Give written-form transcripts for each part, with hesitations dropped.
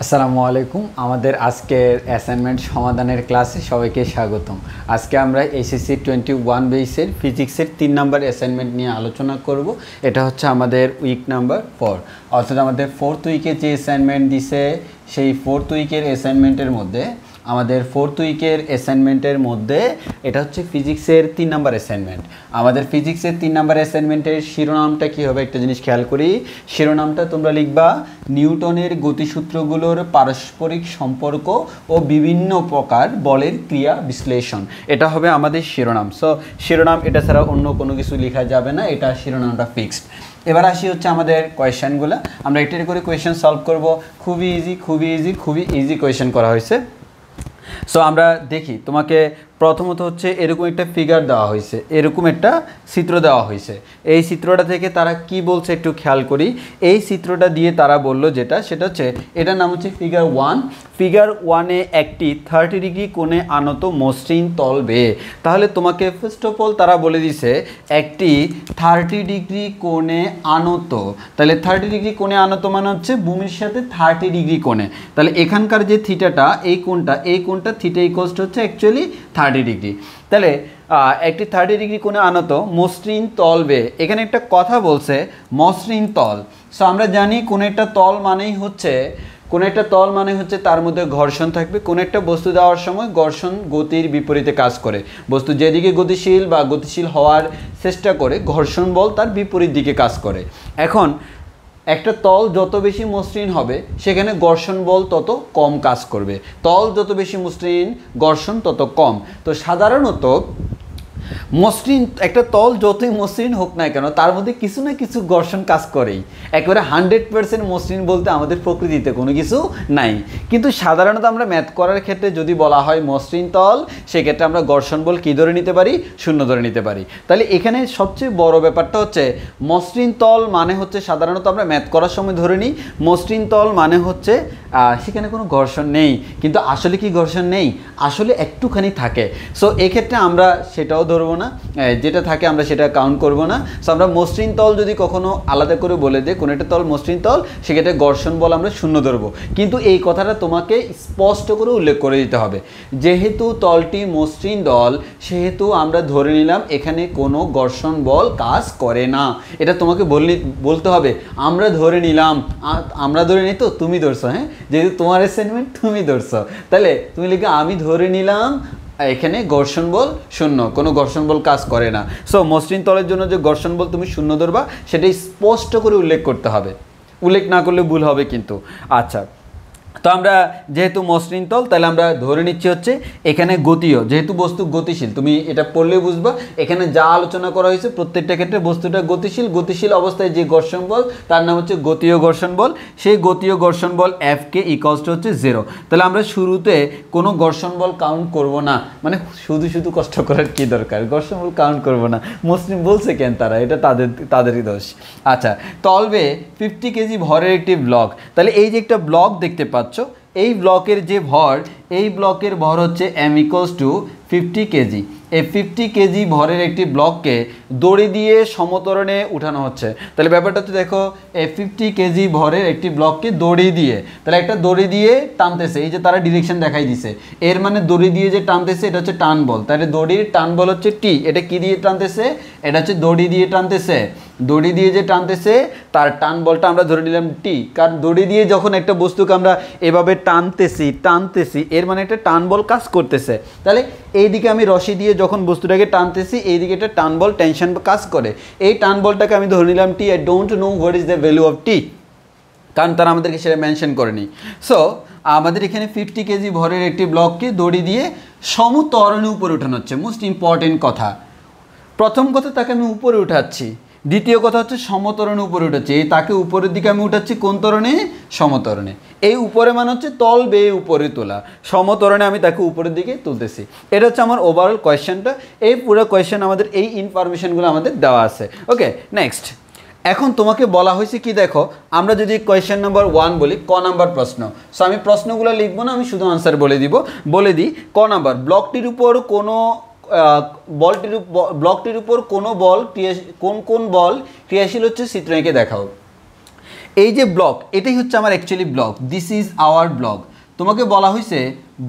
আসসালামু আলাইকুম। আমাদের আজকের অ্যাসাইনমেন্ট সমাধানের ক্লাসে সবাইকে স্বাগতম। আজকে আমরা এসএসসি 21 বেসের ফিজিক্সের 3 নাম্বার অ্যাসাইনমেন্ট নিয়ে আলোচনা করব। এটা হচ্ছে আমাদের উইক নাম্বার 4, অর্থাৎ আমাদের 4th উইকে যে অ্যাসাইনমেন্ট দিছে সেই 4th উইকের অ্যাসাইনমেন্টের মধ্যে এটা হচ্ছে ফিজিক্সের 3 নাম্বার অ্যাসাইনমেন্ট। আমাদের ফিজিক্সের 3 নাম্বার অ্যাসাইনমেন্টের শিরোনামটা কী হবে একটা জিনিস খেয়াল করি। শিরোনামটা তোমরা লিখবা নিউটনের গতিসূত্রগুলোর পারস্পরিক সম্পর্ক ও বিভিন্ন প্রকার বলের ক্রিয়া বিশ্লেষণ। এটা হবে আমাদের শিরোনাম। সো শিরোনাম এটা ছাড়া অন্য কোনো কিছু লেখা যাবে না, এটা শিরোনামটা ফিক্সড। এবার আসি হচ্ছে আমাদের কোয়েশ্চেনগুলো। আমরা একটা করে কোয়েশ্চেন সলভ করব। খুবই ইজি কোয়েশ্চেন করা হয়েছে। সো আমরা দেখি, তোমাকে প্রথমত হচ্ছে এরকম একটা ফিগার দেওয়া হয়েছে, এরকম একটা চিত্র দেওয়া হয়েছে। এই চিত্রটা থেকে তারা কি বলছে একটু খেয়াল করি। এই চিত্রটা দিয়ে তারা বলল সেটা হচ্ছে, এটার নাম হচ্ছে ফিগার 1। ফিগার 1-এ একটি 30 ডিগ্রি কোণে আনত মসৃণ তল বেয়ে। তাহলে তোমাকে ফার্স্ট অফ অল তারা বলে দিছে একটি 30 ডিগ্রি কোণে আনত। তাহলে 30 ডিগ্রি কোণে আনত মানে হচ্ছে ভূমির সাথে 30 ডিগ্রি কোণে। তাহলে এখানকার যে থিটাটা, এই কোণটা থিটা ইকুয়ালস টু হচ্ছে অ্যাকচুয়ালি 30 ডিগ্রি। তাহলে একটি 30 ডিগ্রি কোণে আনত মসৃণ তল বেয়ে। এখানে একটা কথা বলছে মসৃণ তল। সো আমরা জানি কোনো একটা তল মানেই হচ্ছে তার মধ্যে ঘর্ষণ থাকবে। কোনো একটা বস্তু দেওয়ার সময় ঘর্ষণ গতির বিপরীতে কাজ করে। বস্তু যেদিকে গতিশীল হওয়ার চেষ্টা করে, ঘর্ষণ বল তার বিপরীত দিকে কাজ করে। এখন একটা তল যত বেশি মসৃণ হবে সেখানে ঘর্ষণ বল তত কম কাজ করবে। তল যত বেশি মসৃণ, ঘর্ষণ তত কম। তো সাধারণত মসৃণ একটা তল যতই মসৃণ হোক না কেন, তার মধ্যে কিছু না কিছু ঘর্ষণ কাজ করেই। একেবারে 100% মসৃণ বলতে আমাদের প্রকৃতিতে কোনো কিছু নাই। কিন্তু সাধারণত আমরা ম্যাথ করার ক্ষেত্রে যদি বলা হয় মসৃণ তল, সেক্ষেত্রে আমরা ঘর্ষণ বল কী ধরে নিতে পারি? 0 ধরে নিতে পারি। তাহলে এখানে সবচেয়ে বড় ব্যাপারটা হচ্ছে মসৃণ তল মানে হচ্ছে, সাধারণত আমরা ম্যাথ করার সময় ধরে নিই মসৃণ তল মানে হচ্ছে সেখানে কোনো ঘর্ষণ নেই। কিন্তু আসলে কি ঘর্ষণ নেই? আসলে একটুখানি থাকে। সো এক্ষেত্রে আমরা সেটাও ধরবো না, যেটা থাকে আমরা সেটা কাউন্ট করব না। সো আমরা মসৃণ তল যদি কখনো আলাদা করে বলে দিই কোনো একটা তল মসৃণ তল, সেক্ষেত্রে ঘর্ষণ বল আমরা 0 ধরবো। কিন্তু এই কথাটা তোমাকে স্পষ্ট করে উল্লেখ করে দিতে হবে। যেহেতু তলটি মসৃণ তল, সেহেতু আমরা ধরে নিলাম এখানে কোনো ঘর্ষণ বল কাজ করে না। এটা তোমাকে বলতে হবে। আমরা ধরে নিই তো তুমি ধরছো, হ্যাঁ, যেহেতু তোমার অ্যাসাইনমেন্ট তুমি ধরছো, তাহলে তুমি লিখে আমি ধরে নিলাম এখানে ঘর্ষণ বল 0, কোনো ঘর্ষণ বল কাজ করে না। সো মসৃণ তলের জন্য যে ঘর্ষণ বল তুমি 0 ধরবা, সেটাই স্পষ্ট করে উল্লেখ করতে হবে। উল্লেখ না করলে ভুল হবে কিন্তু। আচ্ছা, তো আমরা যেহেতু মসৃণ তল, তাহলে আমরা ধরে নিচ্ছি হচ্ছে এখানে গতীয়, যেহেতু বস্তু গতিশীল, তুমি এটা পড়লে বুঝবা এখানে যা আলোচনা করা হয়েছে প্রত্যেকটা ক্ষেত্রে বস্তুটা গতিশীল অবস্থায় যে ঘর্ষণ বল তার নাম হচ্ছে গতীয় ঘর্ষণ বল। সেই গতীয় ঘর্ষণ বল Fকে ইকুয়ালস টু হচ্ছে 0। তাহলে আমরা শুরুতে কোনো ঘর্ষণ বল কাউন্ট করব না। মানে শুধু কষ্ট করার কি দরকার, ঘর্ষণ বল কাউন্ট করব না। মুসলিম বলছে কেন তারা, এটা তাদেরই দোষ। আচ্ছা, তলবে 50 কেজি ভরের একটি ব্লক। তাহলে এই যে একটা ব্লক দেখতে পাচ্ছ, এই ব্লকের যে ভর, এই ব্লকের ভর হচ্ছে m ইকুয়ালস টু 50 কেজি। এই 50 কেজি ভরের একটি ব্লককে দড়ি দিয়ে সমতরণে উঠানো হচ্ছে। তাহলে ব্যাপারটা হচ্ছে দেখো, এই 50 কেজি ভরের একটি ব্লককে দড়ি দিয়ে, তাহলে একটা দড়ি দিয়ে টানতেছে, এই যে তারা ডিরেকশন দেখাই দিছে, এর মানে দড়ি দিয়ে যে টানতেছে এটা হচ্ছে টান বল। তাহলে দড়ির টান বল হচ্ছে টি। এটা কি দিয়ে টানতেছে? এটা হচ্ছে দড়ি দিয়ে টানতেছে। দড়ি দিয়ে যে টানতেছে তার টান বলটা আমরা ধরে নিলাম টি। কারণ দড়ি দিয়ে যখন একটা বস্তুকে আমরা এভাবে টানতেছি, এর মানে একটা টান বল কাজ করতেছে। তাহলে এইদিকে আমি রশি দিয়ে যখন বস্তুটাকে টানতেছি, এইদিকে একটা টান বল টেনশন কাজ করে। এই টান বলটাকে আমি ধরে নিলাম T. I don't know what is the value of T, কারণ তারা আমাদেরকে সেটা মেনশন করেনি। সো আমাদের এখানে 50 কেজি ভরের একটি ব্লককে দড়ি দিয়ে সমতরণে উপরে উঠানো হচ্ছে। মোস্ট ইম্পর্টেন্ট কথা, প্রথম কথা তাকে আমি উপরে উঠাচ্ছি, দ্বিতীয় কথা হচ্ছে সমতরণে উপরে উঠাচ্ছি। এই তাকে উপরের দিকে আমি উঠাচ্ছি কোন তরণে? সমতরণে। এই উপরে মানে হচ্ছে তল বেয়ে উপরে তোলা, সমতরণে আমি তাকে উপরের দিকে তুলতেছি। এটা হচ্ছে আমার ওভারঅল কোয়েশ্চেনটা। এই পুরো কোয়েশ্চেন আমাদের এই ইনফরমেশনগুলো আমাদের দেওয়া আছে। ওকে, নেক্সট। এখন তোমাকে বলা হয়েছে কি, দেখো আমরা যদি কোয়েশ্চেন নাম্বার 1 বলি, ক নাম্বার প্রশ্ন। সো আমি প্রশ্নগুলো লিখবো না, আমি শুধু আনসার বলে দিই। ক নাম্বার, ব্লকটির উপর কোনো ব্লকটির উপর কোনো বল কোন বল ক্রিয়াশীল হচ্ছে চিত্র এঁকে দেখাও। এই যে ব্লক, এটাই হচ্ছে আমার actually block, this is our block. তোমাকে বলা হয়েছে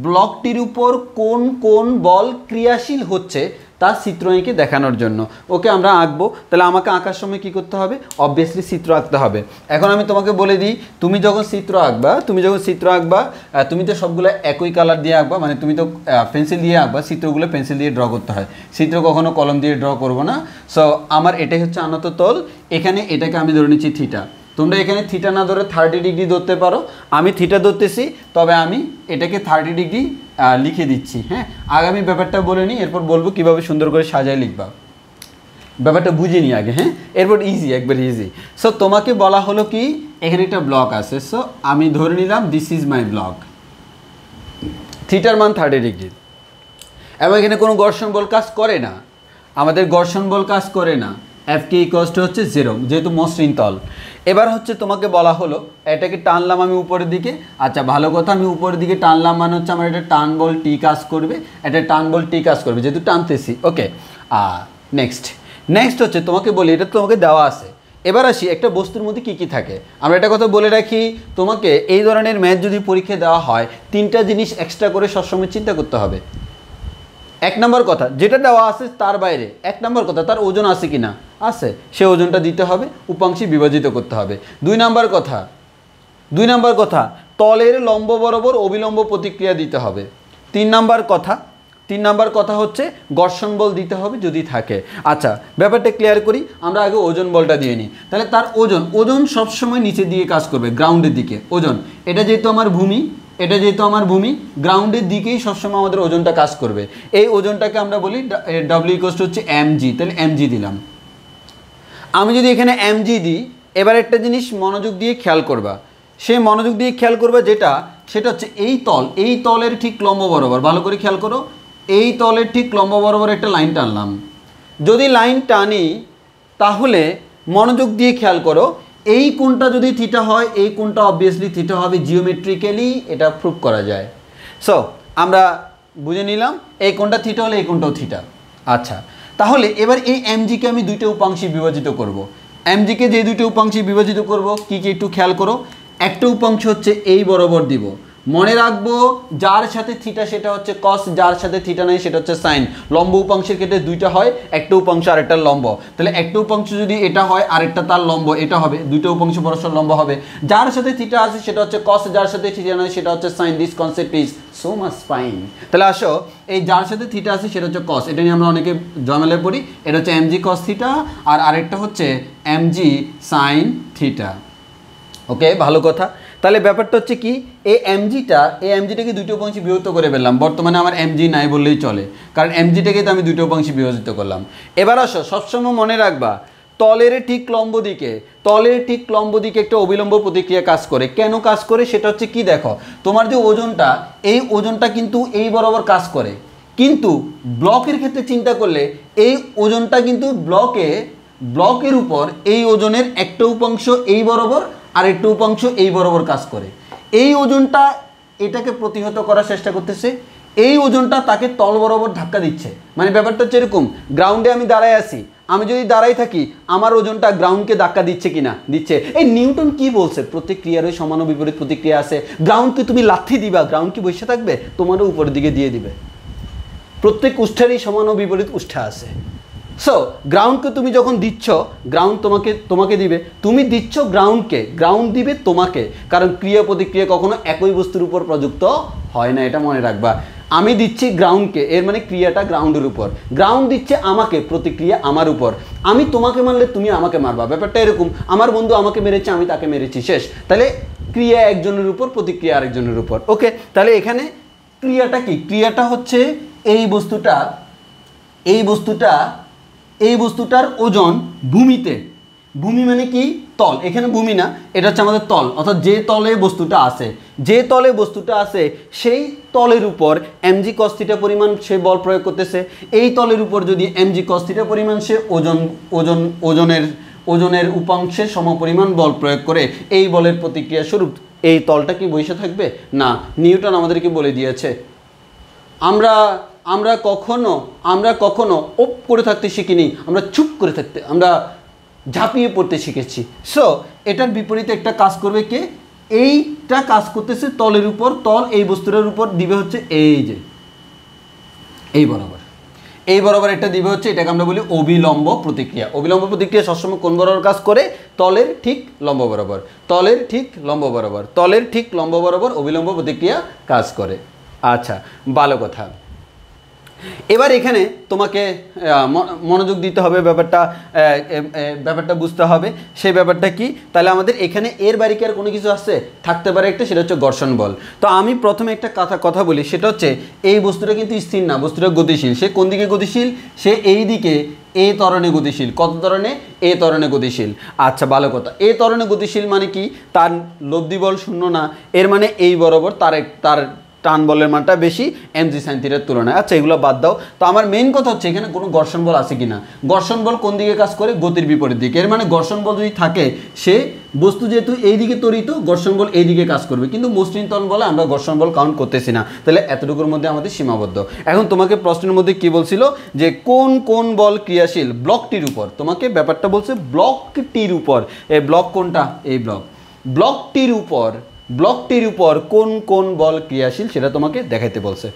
ব্লকটির উপর কোন কোন বল ক্রিয়াশীল হচ্ছে তার চিত্র এঁকে দেখানোর জন্য। ওকে, আমরা আঁকবো। তাহলে আমাকে আঁকার সময় কী করতে হবে? অবভিয়াসলি চিত্র আঁকতে হবে। এখন আমি তোমাকে বলে দিই, তুমি যখন চিত্র আঁকবা তুমি তো সবগুলো একই কালার দিয়ে আঁকবা, মানে তুমি তো পেন্সিল দিয়ে আঁকবা, চিত্রগুলো পেন্সিল দিয়ে ড্র করতে হয়, চিত্র কখনো কলম দিয়ে ড্র করবো না। সো আমার এটাই হচ্ছে আনত তল, এখানে এটাকে আমি ধরে নিচ্ছি থিটা। তোমরা এখানে থিটা না ধরে 30 ডিগ্রি ধরতে পারো, আমি থিটা ধরতেছি, তবে আমি এটাকে 30 ডিগ্রি লিখে দিচ্ছি। হ্যাঁ, আগামী ব্যাপারটা বলে নিই, এরপর বলবো কীভাবে সুন্দর করে সাজায় লিখবা, ব্যাপারটা বুঝে নিই আগে। হ্যাঁ, এরপর ইজি, একবার ইজি। সো তোমাকে বলা হলো কি, এখানে একটা ব্লক আছে, সো আমি ধরে নিলাম দিস ইজ মাই ব্লক, থিটার মান 30 ডিগ্রি, এবং এখানে কোনো ঘর্ষণ বল কাজ করে না, আমাদের ঘর্ষণ বল কাজ করে না। Fk ইকুয়ালস টু হচ্ছে 0, যেহেতু মসৃণ তল। এবার হচ্ছে তোমাকে বলা হলো এটাকে টানলাম আমি উপরের দিকে। আচ্ছা, ভালো কথা, আমি উপরের দিকে টানলাম মানে হচ্ছে আমার এটা টান বল টি কাজ করবে, এটা টান বল টি কাজ করবে, যেহেতু টানতেছি। ওকে, নেক্সট হচ্ছে তোমাকে বলি, এটা তোমাকে দেওয়া আছে। এবার আসি একটা বস্তুর মধ্যে কী কী থাকে। আমরা একটা কথা বলে রাখি, তোমাকে এই ধরনের ম্যাথ যদি পরীক্ষা দেওয়া হয়, 3টা জিনিস এক্সট্রা করে সবসময় চিন্তা করতে হবে। 1 নম্বর কথা, যেটা দেওয়া আছে তার বাইরে 1 নম্বর কথা, তার ওজন আছে কি না, আছে, সে ওজনটা দিতে হবে, উপাংশে বিভাজিত করতে হবে। 2 নম্বর কথা, তলের লম্ব বরাবর অবিলম্ব প্রতিক্রিয়া দিতে হবে। 3 নম্বর কথা হচ্ছে ঘর্ষণ বল দিতে হবে যদি থাকে। আচ্ছা, ব্যাপারটা ক্লিয়ার করি, আমরা আগে ওজন বলটা দিয়ে নিই। তাহলে তার ওজন সবসময় নিচে দিয়ে কাজ করবে, গ্রাউন্ডের দিকে। ওজন, এটা যেহেতু আমার ভূমি, গ্রাউন্ডের দিকেই সবসময় আমাদের ওজনটা কাজ করবে। এই ওজনটাকে আমরা বলি ডব্লিউ ইকুয়ালস টু হচ্ছে mg। তাহলে mg দিলাম। আমি যদি এখানে mg দিই, এবার একটা জিনিস মনোযোগ দিয়ে খেয়াল করবা, সেটা হচ্ছে এই তলের ঠিক লম্ব বরাবর, ভালো করে খেয়াল করো, এই তলের ঠিক লম্ব বরাবর একটা লাইন টানলাম। যদি লাইন টানি তাহলে মনোযোগ দিয়ে খেয়াল করো, এই কোণটা যদি থিটা হয়, এই কোণটা অবভিয়াসলি থিটা হবে, জিওমেট্রিক্যালি এটা প্রুভ করা যায়। সো আমরা বুঝে নিলাম এই কোণটা থিটা হলে এই কোণটাও থিটা। আচ্ছা, তাহলে এবার এই mgকে আমি 2টা উপাংশে বিভাজিত করব। mgকে যে 2টা উপাংশে বিভাজিত করব, কি কি একটু খেয়াল করো। একটা উপাংশ হচ্ছে এই বরাবর দিব, মনে রাখবো যার সাথে থিটা সেটা হচ্ছে কস, যার সাথে থিটা নাই সেটা হচ্ছে সাইন। লম্ব উপাংশের ক্ষেত্রে 2টা হয়, একটা উপাংশ আর একটা লম্ব। তাহলে একটা উপাংশ যদি এটা হয় আর একটা তার লম্ব, এটা হবে, 2টা উপাংশ পরস্পর লম্ব হবে। যার সাথে থিটা আছে সেটা হচ্ছে কস, যার সাথে থিটা নাই সেটা হচ্ছে sine. This concept is so much fine. তাহলে আসো, এই যার সাথে থিটা আছে সেটা হচ্ছে কস, এটা নিয়ে আমরা অনেকে ঝামেলায় পড়ি। এটা হচ্ছে mg কস থিটা, আর আরেকটা হচ্ছে mg সাইন থিটা। ওকে, ভালো কথা। তাহলে ব্যাপারটা হচ্ছে কি, এই mgটাকে 2টো উপাংশে বিভক্ত করে ফেললাম। বর্তমানে আমার mg নাই বললেই চলে, কারণ mgটাকে তো আমি 2টো উপাংশে বিভাজিত করলাম। এবার আসো, সবসময় মনে রাখবা তলের ঠিক লম্ব দিকে একটা অবিলম্ব প্রতিক্রিয়া কাজ করে। কেন কাজ করে সেটা হচ্ছে কি, দেখো, তোমার যে ওজনটা, এই ওজনটা কিন্তু এই বরাবর কাজ করে, কিন্তু ব্লকের ক্ষেত্রে চিন্তা করলে এই ওজনটা কিন্তু ব্লকের উপর এই ওজনের একটা উপাংশ এই বরাবর আর একটা উপাংশ এই বরাবর কাজ করে। এই ওজনটা এটাকে প্রতিহত করার চেষ্টা করতেছে, এই ওজনটা তাকে তল বরাবর ধাক্কা দিচ্ছে। মানে ব্যাপারটা হচ্ছে এরকম, গ্রাউন্ডে আমি দাঁড়ায় আছি, আমি যদি দাঁড়াই থাকি, আমার ওজনটা গ্রাউন্ডকে ধাক্কা দিচ্ছে কিনা, দিচ্ছে। এই নিউটন কি বলছে, প্রতিক্রিয়ারই সমান ও বিপরীত প্রতিক্রিয়া আছে। গ্রাউন্ডকে তুমি লাথি দিবা, গ্রাউন্ড কি বসে থাকবে, তোমারও উপরের দিকে দিয়ে দিবে। প্রত্যেক উষ্ঠারই সমান ও বিপরীত উষ্ঠা আছে। সো গ্রাউন্ডকে তুমি যখন দিচ্ছ, গ্রাউন্ড তোমাকে দিবে, তুমি দিচ্ছ গ্রাউন্ডকে, গ্রাউন্ড দিবে তোমাকে, কারণ ক্রিয়া প্রতিক্রিয়া কখনো একই বস্তুর উপর প্রযুক্ত হয় না, এটা মনে রাখবা। আমি দিচ্ছি গ্রাউন্ডকে, এর মানে ক্রিয়াটা গ্রাউন্ডের উপর, গ্রাউন্ড দিচ্ছে আমাকে, প্রতিক্রিয়া আমার উপর। আমি তোমাকে মারলে তুমি আমাকে মারবা, ব্যাপারটা এরকম। আমার বন্ধু আমাকে মেরেছে, আমি তাকে মেরেছি, শেষ। তাহলে ক্রিয়া একজনের উপর, প্রতিক্রিয়া আরেকজনের উপর। ওকে, তাহলে এখানে ক্রিয়াটা কি, ক্রিয়াটা হচ্ছে এই বস্তুটার ওজন ভূমিতে, ভূমি মানে কি, তল, এখানে ভূমি না, এটা হচ্ছে আমাদের তল, অর্থাৎ যে তলে বস্তুটা আছে সেই তলের উপর mg cos θ পরিমাণ সে বল প্রয়োগ করতেছে। এই তলের উপর যদি mg cos θ পরিমাণ সে ওজনের উপাংশের সমপরিমাণ বল প্রয়োগ করে, এই বলের প্রতিক্রিয়া স্বরূপ এই তলটা কি বসে থাকবে না। নিউটন আমাদেরকে বলে দিয়েছে, আমরা কখনো ওপ করে থাকতে শিখিনি, আমরা চুপ করে থাকতে, আমরা ঝাঁপিয়ে পড়তে শিখেছি। সো এটার বিপরীতে একটা কাজ করবে কে, এইটা কাজ করতেছে তলের উপর, তল এই বস্তুটার উপর দিবে হচ্ছে এই যে এই বরাবর, এই বরাবর এটা দিবে হচ্ছে, এটাকে আমরা বলি অবিলম্ব প্রতিক্রিয়া। অবিলম্ব প্রতিক্রিয়া সবসময় কোন বরাবর কাজ করে, তলের ঠিক লম্ব বরাবর, তলের ঠিক লম্ব বরাবর, তলের ঠিক লম্ব বরাবর অবিলম্ব প্রতিক্রিয়া কাজ করে। আচ্ছা, ভালো কথা। এবার এখানে তোমাকে মনোযোগ দিতে হবে, ব্যাপারটা বুঝতে হবে। সেই ব্যাপারটা কি, তাহলে আমাদের এখানে এর বাইরে কি আর কোনো কিছু আছে, থাকতে পারে একটা, সেটা হচ্ছে ঘর্ষণ বল। তো আমি প্রথমে একটা কথা বলি, সেটা হচ্ছে এই বস্তুটা কিন্তু স্থির না, বস্তুটা গতিশীল। সে কোন দিকে গতিশীল, সে এই দিকে এ ত্বরণে গতিশীল। কত ত্বরণে, এ ত্বরণে গতিশীল। আচ্ছা, ভালো কথা। এ ত্বরণে গতিশীল মানে কি, তার লব্ধি বল শূন্য না, এর মানে এই বরাবর তার টান বলের মানটা বেশি mg sin θ এর তুলনায়। আচ্ছা, এগুলো বাদ দাও। তো আমার মেইন কথা হচ্ছে এখানে কোনো ঘর্ষণ বল আছে কিনা। ঘর্ষণ বল কোন দিকে কাজ করে, গতির বিপরীত দিকে। এর মানে ঘর্ষণ বল যদি থাকে, সে বস্তু যেহেতু এই দিকে ত্বরিত, ঘর্ষণ বল এই দিকে কাজ করবে। কিন্তু মসৃণ ত্বরণ বলে আমরা ঘর্ষণ বল কাউন্ট করতেছি না, তাহলে এতটুকুর মধ্যে আমাদের সীমাবদ্ধ। এখন তোমাকে প্রশ্নের মধ্যে কি বলছিল, যে কোন কোন বল ক্রিয়াশীল ব্লকটির উপর। তোমাকে ব্যাপারটা বলছে ব্লকটির উপর। এই ব্লক কোনটা, এই ব্লকটির উপর কোন কোন বল ক্রিয়াশীল সেটা তোমাকে দেখাইতে বলছে।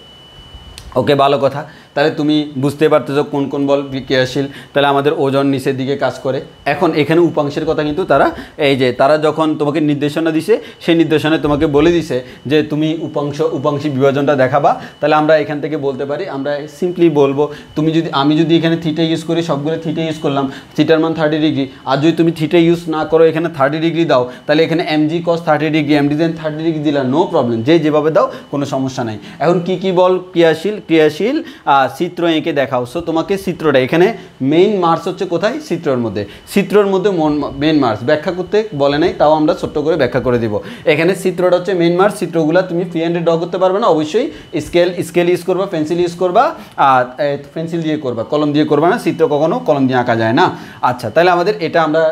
ওকে, ভালো কথা। তাহলে তুমি বুঝতে পারতেছো কোন কোন বল ক্রিয়াশীল। তাহলে আমাদের ওজন নিচের দিকে কাজ করে। এখন এখানে উপাংশের কথা কিন্তু তারা যখন তোমাকে নির্দেশনা দিছে, সেই নির্দেশনায় তোমাকে বলে দিছে যে তুমি উপাংশিক বিভাজনটা দেখাবা। তাহলে আমরা এখান থেকে বলতে পারি, আমরা সিম্পলি বলবো, আমি যদি এখানে থিটা ইউজ করি, সবগুলো থিটা ইউজ করলাম, থিটার মান 30 ডিগ্রি। আর যদি তুমি থিটা ইউজ না করো, এখানে 30 ডিগ্রি দাও, তাহলে এখানে mg cos 30 degree, md sin 30 degree দিলা, নো প্রবলেম, যেভাবে দাও কোনো সমস্যা নাই। এখন কি বল ক্রিয়াশীল চিত্র এঁকে দেখাও। সো তোমাকে চিত্রটা, এখানে মেইন মার্স হচ্ছে কোথায়, চিত্রের মধ্যে মেইন মার্স ব্যাখ্যা করতে বলে নাই, তাও আমরা ছোট্ট করে ব্যাখ্যা করে দিব। এখানে চিত্রটা হচ্ছে মেইন মার্স। চিত্রগুলো তুমি ফ্রি হ্যান্ডে ড্র করতে পারবে না, অবশ্যই স্কেল ইউজ করবা, পেন্সিল ইউজ করবা, আর পেন্সিল দিয়ে করবা, কলম দিয়ে করবা না। চিত্র কখনো কলম দিয়ে আঁকা যায় না। আচ্ছা, তাহলে আমাদের এটা আমরা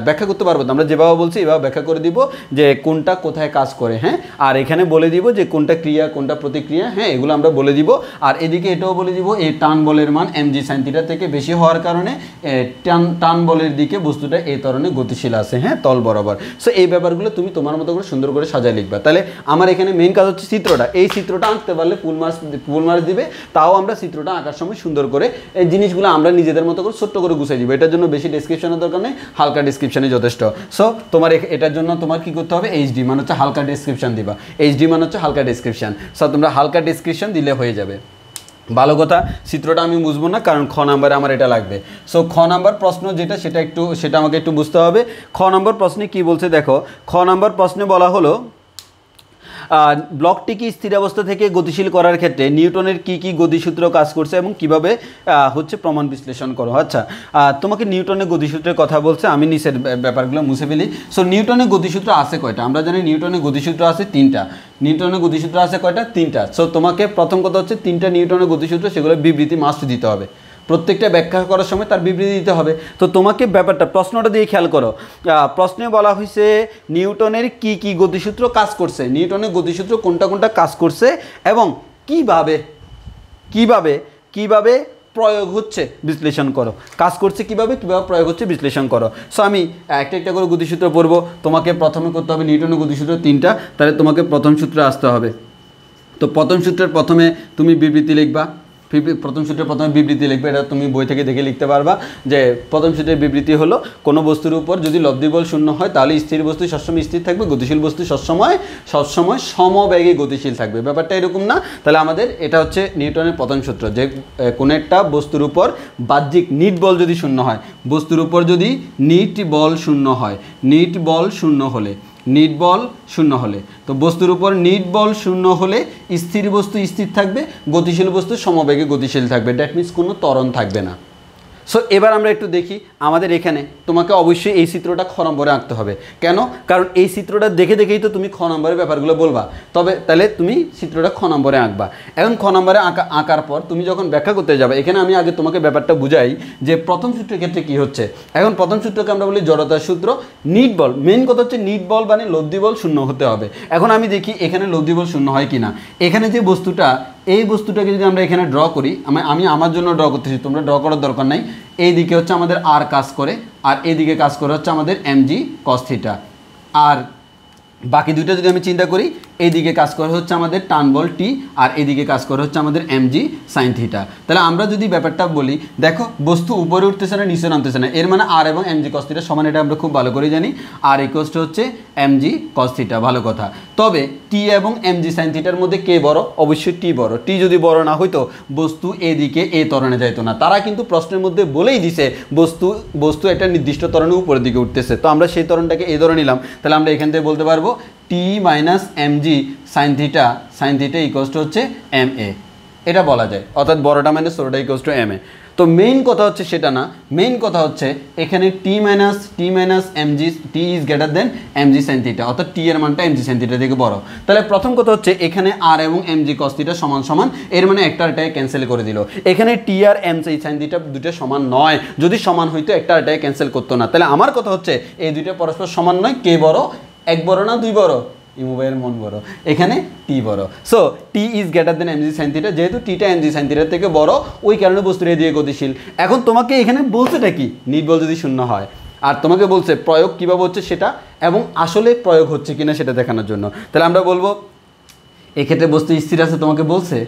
ব্যাখ্যা করতে পারবো, আমরা যেভাবে বলছি এভাবে ব্যাখ্যা করে দিব যে কোনটা কোথায় কাজ করে। হ্যাঁ, আর এখানে বলে দিব যে কোনটা ক্রিয়া কোনটা প্রতিক্রিয়া। হ্যাঁ, এগুলো আমরা বলে দিব। আর এদিকে এটাও বলে দিব, এই টান বলের মান mg sin θ থেকে বেশি হওয়ার কারণে টান বলের দিকে বস্তুটা এই ধরনের গতিশীল আছে, হ্যাঁ, তল বরাবর। সো এই ব্যাপারগুলো তুমি তোমার মতো করে সুন্দর করে সাজায় লিখবা। তাহলে আমার এখানে মেইন কাজ হচ্ছে চিত্রটা, এই চিত্রটা আঁকতে পারলে ফুল মার্কস দিবে। তাও আমরা চিত্রটা আঁকার সময় সুন্দর করে এই জিনিসগুলো আমরা নিজেদের মতো করে ছোট্ট করে গুছিয়ে দিব। এটার জন্য বেশি ডেসক্রিপশনের দরকার নেই, হালকা ডেসক্রিপশনই যথেষ্ট। সো তোমার এটার জন্য তোমার কি করতে হবে, এইচডি মানে হচ্ছে হালকা ডেসক্রিপশন দিবা। এইচডি মানে হচ্ছে হালকা ডেসক্রিপশন। সো তোমরা হালকা ডেসক্রিপশন দিলে হয়ে যাবে। ভালো কথা। চিত্রটা আমি বুঝবো না, কারণ খ নাম্বারে আমার এটা লাগবে। সো খ নাম্বার প্রশ্ন সেটা আমাকে একটু বুঝতে হবে। খ নম্বর প্রশ্নে কি বলছে দেখো। খ নাম্বার প্রশ্নে বলা হলো, ব্লকটিকে স্থিরাবস্থা থেকে গতিশীল করার ক্ষেত্রে নিউটনের কি গতিসূত্র কাজ করছে এবং কিভাবে হচ্ছে প্রমাণ বিশ্লেষণ করো। আচ্ছা, তোমাকে নিউটনের গতিসূত্রের কথা বলছে, আমি নিচের ব্যাপারগুলো মুছে ফেলি। সো নিউটনের গতিসূত্র আছে কয়টা, আমরা জানি নিউটনের গতিসূত্র আছে 3টা। নিউটনের গতিসূত্র আছে কয়টা, 3টা। সো তোমাকে প্রথম কথা হচ্ছে 3টা নিউটনের গতিসূত্র, সেগুলো বিবৃতি মাস্ট দিতে হবে। প্রত্যেকটা ব্যাখ্যা করার সময় তার বিবৃতি দিতে হবে। তো তোমাকে ব্যাপারটা প্রশ্নটা দিয়ে খেয়াল করো। প্রশ্নে বলা হয়েছে নিউটনের কি গতিসূত্র কাজ করছে, নিউটনের গতিসূত্র কোনটা কোনটা কাজ করছে এবং কিভাবে প্রয়োগ হচ্ছে বিশ্লেষণ করো। কাজ করছে কিভাবে প্রয়োগ হচ্ছে বিশ্লেষণ করো। সো আমি একটা করে গতিসূত্র পড়বো। তোমাকে প্রথমে করতে হবে নিউটনের গতিসূত্র 3টা, তাহলে তোমাকে প্রথম সূত্রে আসতে হবে। তো প্রথম সূত্রের প্রথমে তুমি বিবৃতি লিখবা। প্রথম সূত্রের প্রথমে বিবৃতি লিখবে, এটা তুমি বই থেকে দেখে লিখতে পারবা। যে প্রথম সূত্রের বিবৃতি হলো, কোনো বস্তুর উপর যদি লব্ধি বল শূন্য হয়, তাহলে স্থির বস্তু সবসময় স্থির থাকবে, গতিশীল বস্তু সবসময় সমবেগে গতিশীল থাকবে। ব্যাপারটা এরকম না। তাহলে আমাদের এটা হচ্ছে নিউটনের প্রথম সূত্র, যে কোনো একটা বস্তুর উপর বাহ্যিক নিট বল যদি শূন্য হয়, বস্তুর উপর যদি নিট বল শূন্য হলে তো বস্তুর উপর নিট বল শূন্য হলে স্থির বস্তু স্থির থাকবে, গতিশীল বস্তু সমবেগে গতিশীল থাকবে। দ্যাট মিনস কোনো ত্বরণ থাকবে না। সো এবার আমরা একটু দেখি, আমাদের এখানে তোমাকে অবশ্যই এই চিত্রটা খ নম্বরে আঁকতে হবে। কেন? কারণ এই চিত্রটা দেখেই তো তুমি খ নম্বরের ব্যাপারগুলো বলবা। তাহলে তুমি চিত্রটা খ নম্বরে আঁকবা। এখন খ নম্বরে আঁকার পর তুমি যখন ব্যাখ্যা করতে যাবে, এখানে আমি আগে তোমাকে ব্যাপারটা বুঝাই যে প্রথম সূত্রের ক্ষেত্রে কি হচ্ছে। এখন প্রথম সূত্রকে আমরা বলি জড়তার সূত্র। নিট বল, মেইন কথা হচ্ছে নিট বল মানে লব্ধি বল শূন্য হতে হবে। এখন আমি দেখি এখানে লব্ধি বল শূন্য হয় কিনা। এখানে যে বস্তুটা, এই বস্তুটাকে যদি আমরা এখানে ড্র করি, আমি আমার জন্য ড্র করতেছি, তোমরা ড্র করার দরকার নাই। এইদিকে হচ্ছে আমাদের আর কাজ করে, আর এইদিকে কাজ করে হচ্ছে আমাদের mg cos থিটা। আর বাকি দুটো যদি আমি চিন্তা করি, এইদিকে কাজ করে হচ্ছে আমাদের টান বল টি, আর এদিকে কাজ করে হচ্ছে আমাদের mg sin থিটা। তাহলে আমরা যদি ব্যাপারটা বলি, দেখো বস্তু উপরে উঠতেছে না নিচে নামতেছে না, এর মানে আর এবং mg cos থিটা সমান, এটা আমরা খুব ভালো করে জানি। আর ইকুয়ালস টু হচ্ছে mg cos থিটা, ভালো কথা। তবে টি এবং mg sin থিটার মধ্যে কে বড়? অবশ্যই টি বড়। টি যদি বড় না হইতো বস্তু এদিকে এ ত্বরণে যাইতো না। তারা কিন্তু প্রশ্নের মধ্যে বলেই দিছে বস্তু একটা নির্দিষ্ট ত্বরণে উপরের দিকে উঠতেছে, তো আমরা সেই ত্বরণটাকে এ ধরে নিলাম। তাহলে আমরা এখান থেকে বলতে পারবো T minus mg sin theta equals to হচ্ছে ma, এটা বলা যায়। অর্থাৎ বড়টা মাইনাস ছোটটা ইকুয়ালস টু ma। তো মেইন কথা হচ্ছে সেটা না, মেইন কথা হচ্ছে এখানে T minus mg, T is greater than mg sin theta, অর্থাৎ টি এর মানটা mg sin থিটা থেকে বড়। তাহলে প্রথম কথা হচ্ছে এখানে আর এবং mg cos থিটা সমান সমান, এর মানে একটাটাকে ক্যান্সেল করে দিল। এখানে টি আর mg sin থিটা দুটো সমান নয়, যদি সমান হইতো একটাটাকে ক্যান্সেল করতো না। তাহলে আমার কথা হচ্ছে এই দুইটা পরস্পর সমান নয়, কে বড়? এক বড় না দুই বড়? ইমুভাইয়ের মন বড়, এখানে টি বড়। So T is greater than mg sin theta, যেহেতু টিটা mg sin থিটার থেকে বড়, ওই কারণে বস্তুর এদিকে গতিশীল। এখন তোমাকে এখানে বলছেটা কি? নির্বল যদি শূন্য হয়, আর তোমাকে বলছে প্রয়োগ কীভাবে হচ্ছে সেটা, এবং আসলে প্রয়োগ হচ্ছে কিনা সেটা দেখানোর জন্য। তাহলে আমরা বলবো এক্ষেত্রে বস্তু স্থির আছে, তোমাকে বলছে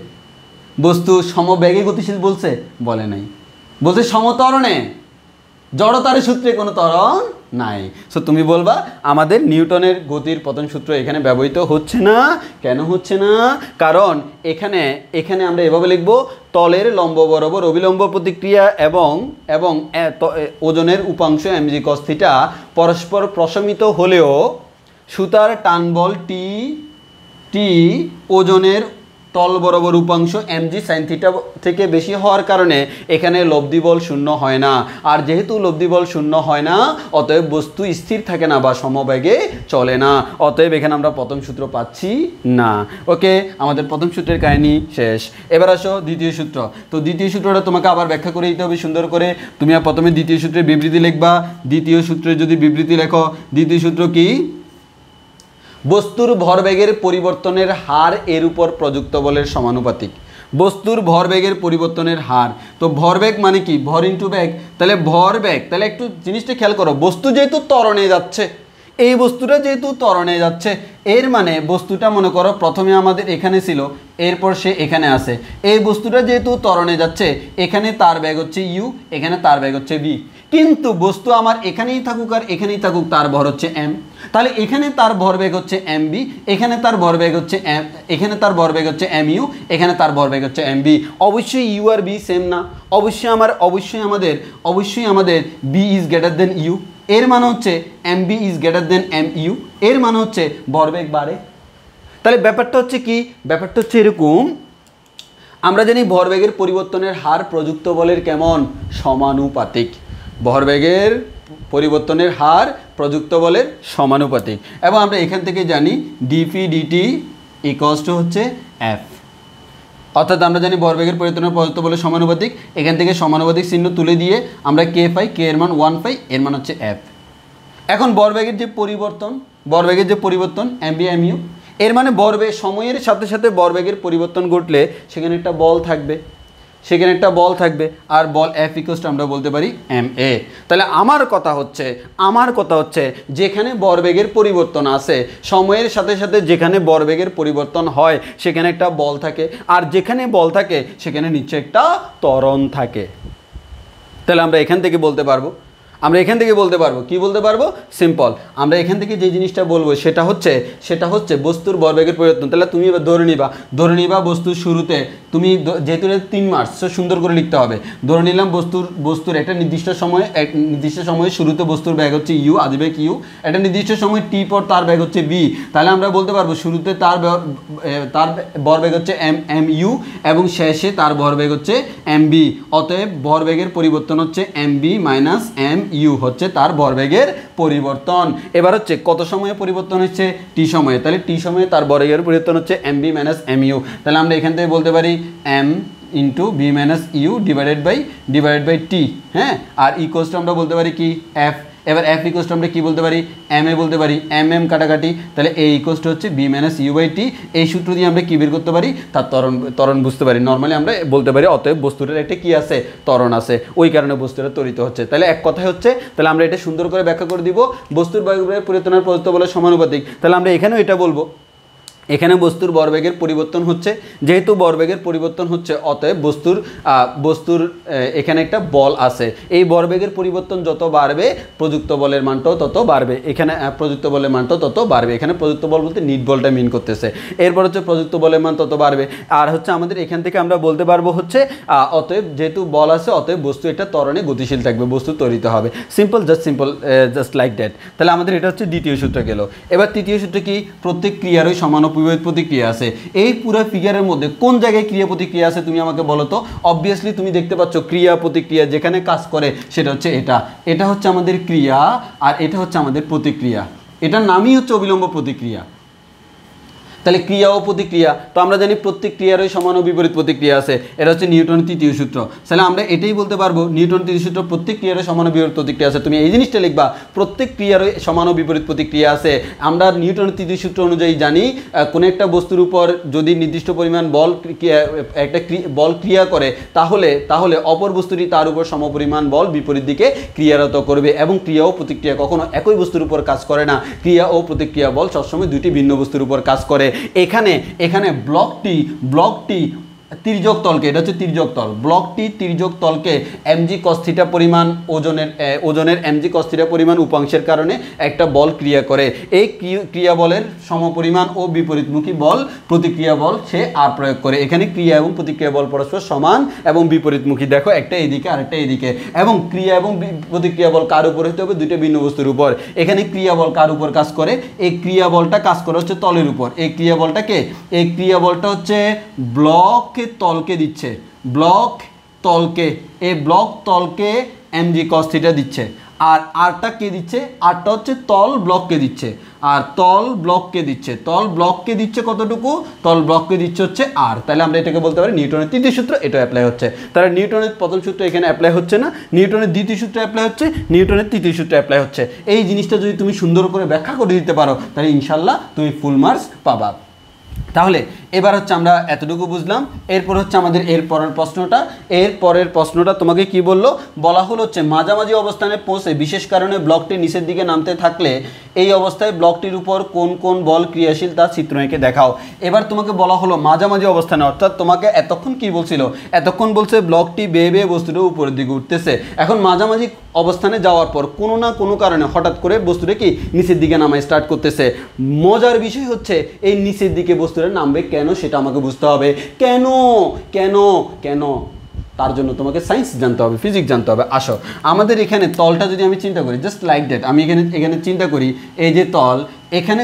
বস্তু সমবেগে গতিশীল, বলছে? বলে নাই। বলছে সমত্বরণে, জড়তার সূত্রে কোনো ত্বরণ নাই। সো তুমি বলবা আমাদের নিউটনের গতির প্রথম সূত্র এখানে ব্যবহৃত হচ্ছে না। কেন হচ্ছে না? কারণ এখানে আমরা এভাবে লিখব, তলের লম্ব বরাবর অবিলম্ব প্রতিক্রিয়া এবং ওজনের উপাংশ mg cos থিটা পরস্পর প্রশমিত হলেও সুতার টান বল টি ওজনের তল বরাবর উপাংশ mg sin থিটা থেকে বেশি হওয়ার কারণে এখানে লব্ধি বল শূন্য হয় না। আর যেহেতু লব্ধি বল শূন্য হয় না, অতএব বস্তু স্থির থাকে না বা সমবেগে চলে না। অতএব এখানে আমরা প্রথম সূত্র পাচ্ছি না। ওকে, আমাদের প্রথম সূত্রের কাহিনী শেষ। এবার আসো দ্বিতীয় সূত্র। তো দ্বিতীয় সূত্রটা তোমাকে আবার ব্যাখ্যা করে দিতে হবে সুন্দর করে। তুমি প্রথমে দ্বিতীয় সূত্রের বিবৃতি লিখবা। দ্বিতীয় সূত্রের যদি বিবৃতি লেখো, দ্বিতীয় সূত্র কি? বস্তুর ভরবেগের পরিবর্তনের হার এর উপর প্রযুক্ত বলের সমানুপাতিক। বস্তুর ভরবেগের পরিবর্তনের হার, তো ভরবেগ মানে কি? ভর ইন্টু বেগ। তাহলে ভরবেগ, তাহলে একটু জিনিসটা খেয়াল করো, বস্তু যেহেতু ত্বরণে যাচ্ছে, এই বস্তুটা যেহেতু ত্বরণে যাচ্ছে, এর মানে বস্তুটা মনে করো প্রথমে আমাদের এখানে ছিল, এরপর সে এখানে আসে। এই বস্তুটা যেহেতু ত্বরণে যাচ্ছে, এখানে তার বেগ হচ্ছে ইউ, এখানে তার বেগ হচ্ছে বি। কিন্তু বস্তু আমার এখানেই থাকুক আর এখানেই থাকুক, তার ভর হচ্ছে এম। তাহলে এখানে তার ভরবেগ হচ্ছে এম বি, এখানে তার ভরবেগ হচ্ছে এখানে তার ভরবেগ হচ্ছে এম ইউ, এখানে তার ভরবেগ হচ্ছে এম বি। অবশ্যই ইউ আর বি সেম না, অবশ্যই আমাদের V is greater than U. এর মানে হচ্ছে M V is greater than M U, এর মানে হচ্ছে ভরবেগ বাড়ে। তাহলে ব্যাপারটা হচ্ছে কি? ব্যাপারটা হচ্ছে এরকম, আমরা জানি ভরবেগের পরিবর্তনের হার প্রযুক্ত বলের কেমন? সমানুপাতিক। ভরবেগের পরিবর্তনের হার প্রযুক্ত বলের সমানুপাতিক। এবং আমরা এখান থেকে জানি ডিপি ডিটি ইকুয়ালস টু হচ্ছে এফ। অর্থাৎ আমরা জানি ভরবেগের পরিবর্তনের প্রযুক্ত বলের সমানুপাতিক। এখান থেকে সমানুপাতিক চিহ্ন তুলে দিয়ে আমরা কে পাই, কে এর মান 1 পাই, এর মান হচ্ছে এফ। এখন ভরবেগের যে পরিবর্তন এমবি এমইউ, এর মানে ভরবেগ সময়ের সাথে সাথে ভরবেগের পরিবর্তন ঘটলে সেখানে একটা বল থাকবে, আর বল এফ ইকুয়ালস টু আমরা বলতে পারি এম এ। তাহলে আমার কথা হচ্ছে যেখানে ভরবেগের পরিবর্তন আছে, সময়ের সাথে সাথে যেখানে ভরবেগের পরিবর্তন হয় সেখানে একটা বল থাকে, আর যেখানে বল থাকে সেখানে নিচে একটা ত্বরণ থাকে। তাহলে আমরা এখান থেকে বলতে পারবো কি বলতে পারবো? সিম্পল, আমরা এখান থেকে যে জিনিসটা বলবো সেটা হচ্ছে বস্তুর ভরবেগের পরিবর্তন। তাহলে তুমি ধরে নিবা বস্তুর শুরুতে, তুমি যেহেতু 3 মার্চ, সুন্দর করে লিখতে হবে। ধরে নিলাম বস্তুর একটা নির্দিষ্ট সময়ে শুরুতে বস্তুর বেগ হচ্ছে ইউ, আদিবেগ ইউ, একটা নির্দিষ্ট সময় টি পর তার বেগ হচ্ছে বি। তাহলে আমরা বলতে পারবো শুরুতে তার ভরবেগ হচ্ছে এম ইউ এবং শেষে তার ভরবেগ হচ্ছে এম বি। অতএব ভরবেগের পরিবর্তন হচ্ছে M V minus M U হচ্ছে তার ভরবেগের পরিবর্তন। এবার হচ্ছে কত সময়ে পরিবর্তন হচ্ছে? টি সময়ে। তাহলে টি সময়ে তার ভরবেগের পরিবর্তন হচ্ছে M V minus M U. তাহলে আমরা এখান থেকে বলতে পারি M into V minus U divided by T. হ্যাঁ, আর ইকুয়ালস টু আমরা বলতে পারি কি? এফ। এবার এফ ইকুয়াল টু আমরা কি বলতে পারি, এম এ বলতে পারি, এম এম কাটাকাটি, তাহলে এ ইকুয়াল টু হচ্ছে B minus you by T. এই সূত্র দিয়ে আমরা কি বের করতে পারি, তার ত্বরণ বুঝতে পারি। নর্মালি আমরা বলতে পারি অতএব বস্তুটার একটা কি আছে, ত্বরণ আছে, ওই কারণে বস্তুটা ত্বরিত হচ্ছে। তাহলে এক কথায় হচ্ছে, তাহলে আমরা এটা সুন্দর করে ব্যাখ্যা করে দিব, বস্তুর ভরবেগের পরিবর্তন আর প্রদত্ত বলের সমানুপাতিক। তাহলে আমরা এখানেও এটা বলবো, এখানে বস্তুর ভরবেগের পরিবর্তন হচ্ছে, যেহেতু ভরবেগের পরিবর্তন হচ্ছে অতএব বস্তুর এখানে একটা বল আছে, এই ভরবেগের পরিবর্তন যত বাড়বে প্রযুক্ত বলের মানটাও তত বাড়বে। এখানে প্রযুক্ত বলের মানটাও তত বাড়বে। এখানে প্রযুক্ত বল বলতে নিট বলটা মিন করতেছে। এরপর হচ্ছে প্রযুক্ত বলের মান তত বাড়বে। আর হচ্ছে আমাদের এখান থেকে আমরা বলতে পারবো হচ্ছে অতএব যেহেতু বল আছে অতএব বস্তু এটা ত্বরণে গতিশীল থাকবে, বস্তু ত্বরিত হবে। Simple, just like that. তাহলে আমাদের এটা হচ্ছে দ্বিতীয় সূত্র গেল। এবার তৃতীয় সূত্র কি, প্রত্যেক ক্রিয়ারই সমানুপাতিক প্রতিক্রিয়া আছে। এই পুরো ফিগারের মধ্যে কোন জায়গায় ক্রিয়া প্রতিক্রিয়া আছে তুমি আমাকে বলো তো। অবভিয়াসলি তুমি দেখতে পাচ্ছ ক্রিয়া প্রতিক্রিয়া যেখানে কাজ করে সেটা হচ্ছে এটা হচ্ছে আমাদের ক্রিয়া আর এটা হচ্ছে আমাদের প্রতিক্রিয়া। এটার নামই হচ্ছে অবিলম্ব প্রতিক্রিয়া। তাহলে ক্রিয়া ও প্রতিক্রিয়া, তো আমরা জানি প্রত্যেক ক্রিয়ারই সমান ও বিপরীত প্রতিক্রিয়া আছে, এটা হচ্ছে নিউটনের তৃতীয় সূত্র। তাহলে আমরা এটাই বলতে পারবো নিউটনের তৃতীয় সূত্র, প্রত্যেক ক্রিয়ারই সমান ও বিপরীত প্রতিক্রিয়া আছে। তুমি এই জিনিসটা লিখবা, প্রত্যেক ক্রিয়ারই সমান ও বিপরীত প্রতিক্রিয়া আছে। আমরা নিউটনের তৃতীয় সূত্র অনুযায়ী জানি কোনো একটা বস্তুর উপর যদি নির্দিষ্ট পরিমাণ বল ক্রিয়া করে তাহলে অপর বস্তুটি তার উপর সমপরিমাণ বল বিপরীত দিকে ক্রিয়ারত করবে। এবং ক্রিয়া ও প্রতিক্রিয়া কখনো একই বস্তুর উপর কাজ করে না। ক্রিয়া ও প্রতিক্রিয়া বল সবসময় দুটি ভিন্ন বস্তুর উপর কাজ করে। এখানে ব্লকটি তির্যক তলকে, এটা হচ্ছে তির্যক তল, ব্লকটি তির্যক তলকে এমজি কস থিটা পরিমাণ ওজনের এমজি কস থিটা পরিমাণ উপাংশের কারণে একটা বল ক্রিয়া করে। এই ক্রিয়া বলের সমপরিমাণ ও বিপরীতমুখী বল প্রতিক্রিয়া বল সে আর প্রয়োগ করে। এখানে ক্রিয়া এবং প্রতিক্রিয়া বল পরস্পর সমান এবং বিপরীতমুখী, দেখো একটা এইদিকে আরেকটা এইদিকে। এবং ক্রিয়া এবং প্রতিক্রিয়া বল কার উপর হতে হবে, দুইটা ভিন্ন বস্তুর উপর। এখানে ক্রিয়া বল কার উপর কাজ করে, এই ক্রিয়া বলটা কাজ করে হচ্ছে তলের উপর। এই ক্রিয়া বলটাকে, এই ক্রিয়া বলটা হচ্ছে ব্লক তলকে দিচ্ছে, ব্লক তলকে, এই ব্লক তলকে এমজি কস থিটা দিচ্ছে। আর আরটা কে দিচ্ছে, আরটা হচ্ছে তল ব্লককে দিচ্ছে, আর তল ব্লককে দিচ্ছে কতটুকু, তল ব্লককে দিচ্ছে হচ্ছে আর। তাহলে আমরা এটাকে বলতে পারি নিউটনের তৃতীয় সূত্র, এটা অ্যাপ্লাই হচ্ছে। তাহলে নিউটনের প্রথম সূত্র এখানে অ্যাপ্লাই হচ্ছে না, নিউটনের দ্বিতীয় সূত্র অ্যাপ্লাই হচ্ছে, নিউটনের তৃতীয় সূত্র অ্যাপ্লাই হচ্ছে। এই জিনিসটা যদি তুমি সুন্দর করে ব্যাখ্যা করে দিতে পারো তাহলে ইনশাল্লাহ তুমি ফুল মার্কস পাবা। তাহলে এবার হচ্ছে আমরা এতটুকু বুঝলাম। এরপর হচ্ছে আমাদের এর পরের প্রশ্নটা তোমাকে কি বলা হলো হচ্ছে মাঝামাঝি অবস্থানে পৌঁছে বিশেষ কারণে ব্লকটি নিচের দিকে নামতে থাকলে এই অবস্থায় ব্লকটির উপর কোন কোন বল ক্রিয়াশীল তা চিত্র এঁকে দেখাও। এবার তোমাকে বলা হলো মাঝামাঝি অবস্থানে, অর্থাৎ তোমাকে এতক্ষণ কি বলছিল, এতক্ষণ বলছে ব্লকটি বেয়ে বেয়ে বস্তুটা উপরের দিকে উঠতেছে। এখন মাঝামাঝি অবস্থানে যাওয়ার পর কোনো না কোনো কারণে হঠাৎ করে বস্তুটা কি নিচের দিকে নামা স্টার্ট করতেছে। মজার বিষয় হচ্ছে এই নিচের দিকে বস্তুটা নামবে কেন সেটা আমাকে বুঝতে হবে। কেন তার জন্য তোমাকে সায়েন্স জানতে হবে, ফিজিক্স জানতে হবে। আসো আমাদের এখানে তলটা যদি আমি চিন্তা করি, জাস্ট লাইক দ্যাট, আমি এখানে চিন্তা করি এই যে তল, এখানে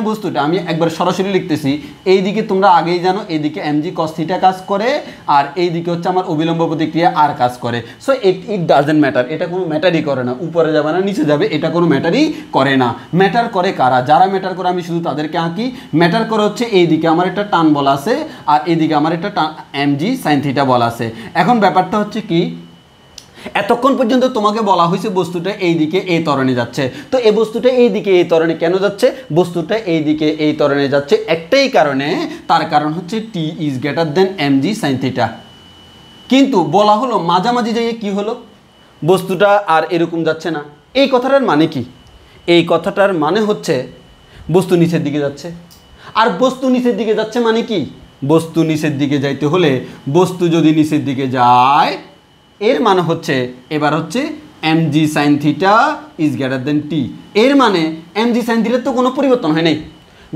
বস্তুটা আমি একবার সরাসরি লিখতেছি। এইদিকে তোমরা আগেই জানো এইদিকে এমজি কস থিটা কাজ করে আর এইদিকে হচ্ছে আমার অবিলম্ব প্রতিক্রিয়া আর কাজ করে। সো ইট ডাজেন্ট ম্যাটার, এটা কোনো ম্যাটারই করে না, উপরে যাবে না নিচে যাবে, এটা কোনো ম্যাটারই করে না। ম্যাটার করে কারা, যারা ম্যাটার করে আমি শুধু তাদেরকে আঁকি। ম্যাটার করে হচ্ছে এইদিকে আমার একটা টান বল আছে আর এইদিকে আমার একটা এমজি সাইন থিটা বল আছে। এখন ব্যাপারটা হচ্ছে কি, এতক্ষণ পর্যন্ত তোমাকে বলা হয়েছে বস্তুটা এইদিকে এই ত্বরণে যাচ্ছে, তো এই বস্তুটা এইদিকে এই ত্বরণে কেন যাচ্ছে, বস্তুটা এইদিকে এই ত্বরণে যাচ্ছে একটাই কারণে, তার কারণ হচ্ছে T is greater than MG sine theta. কিন্তু বলা হলো মাঝামাঝি যাইয়ে কি হলো, বস্তুটা আর এরকম যাচ্ছে না। এই কথাটার মানে কি, এই কথাটার মানে হচ্ছে বস্তু নিচের দিকে যাচ্ছে। আর বস্তু নিচের দিকে যাচ্ছে মানে কি, বস্তু নিচের দিকে যাইতে হলে, বস্তু যদি নিচের দিকে যায় এর মানে হচ্ছে এবার হচ্ছে MG sine theta is greater than T. এর মানে এমজি সাইন থিটার তো কোনো পরিবর্তন হয় নাই।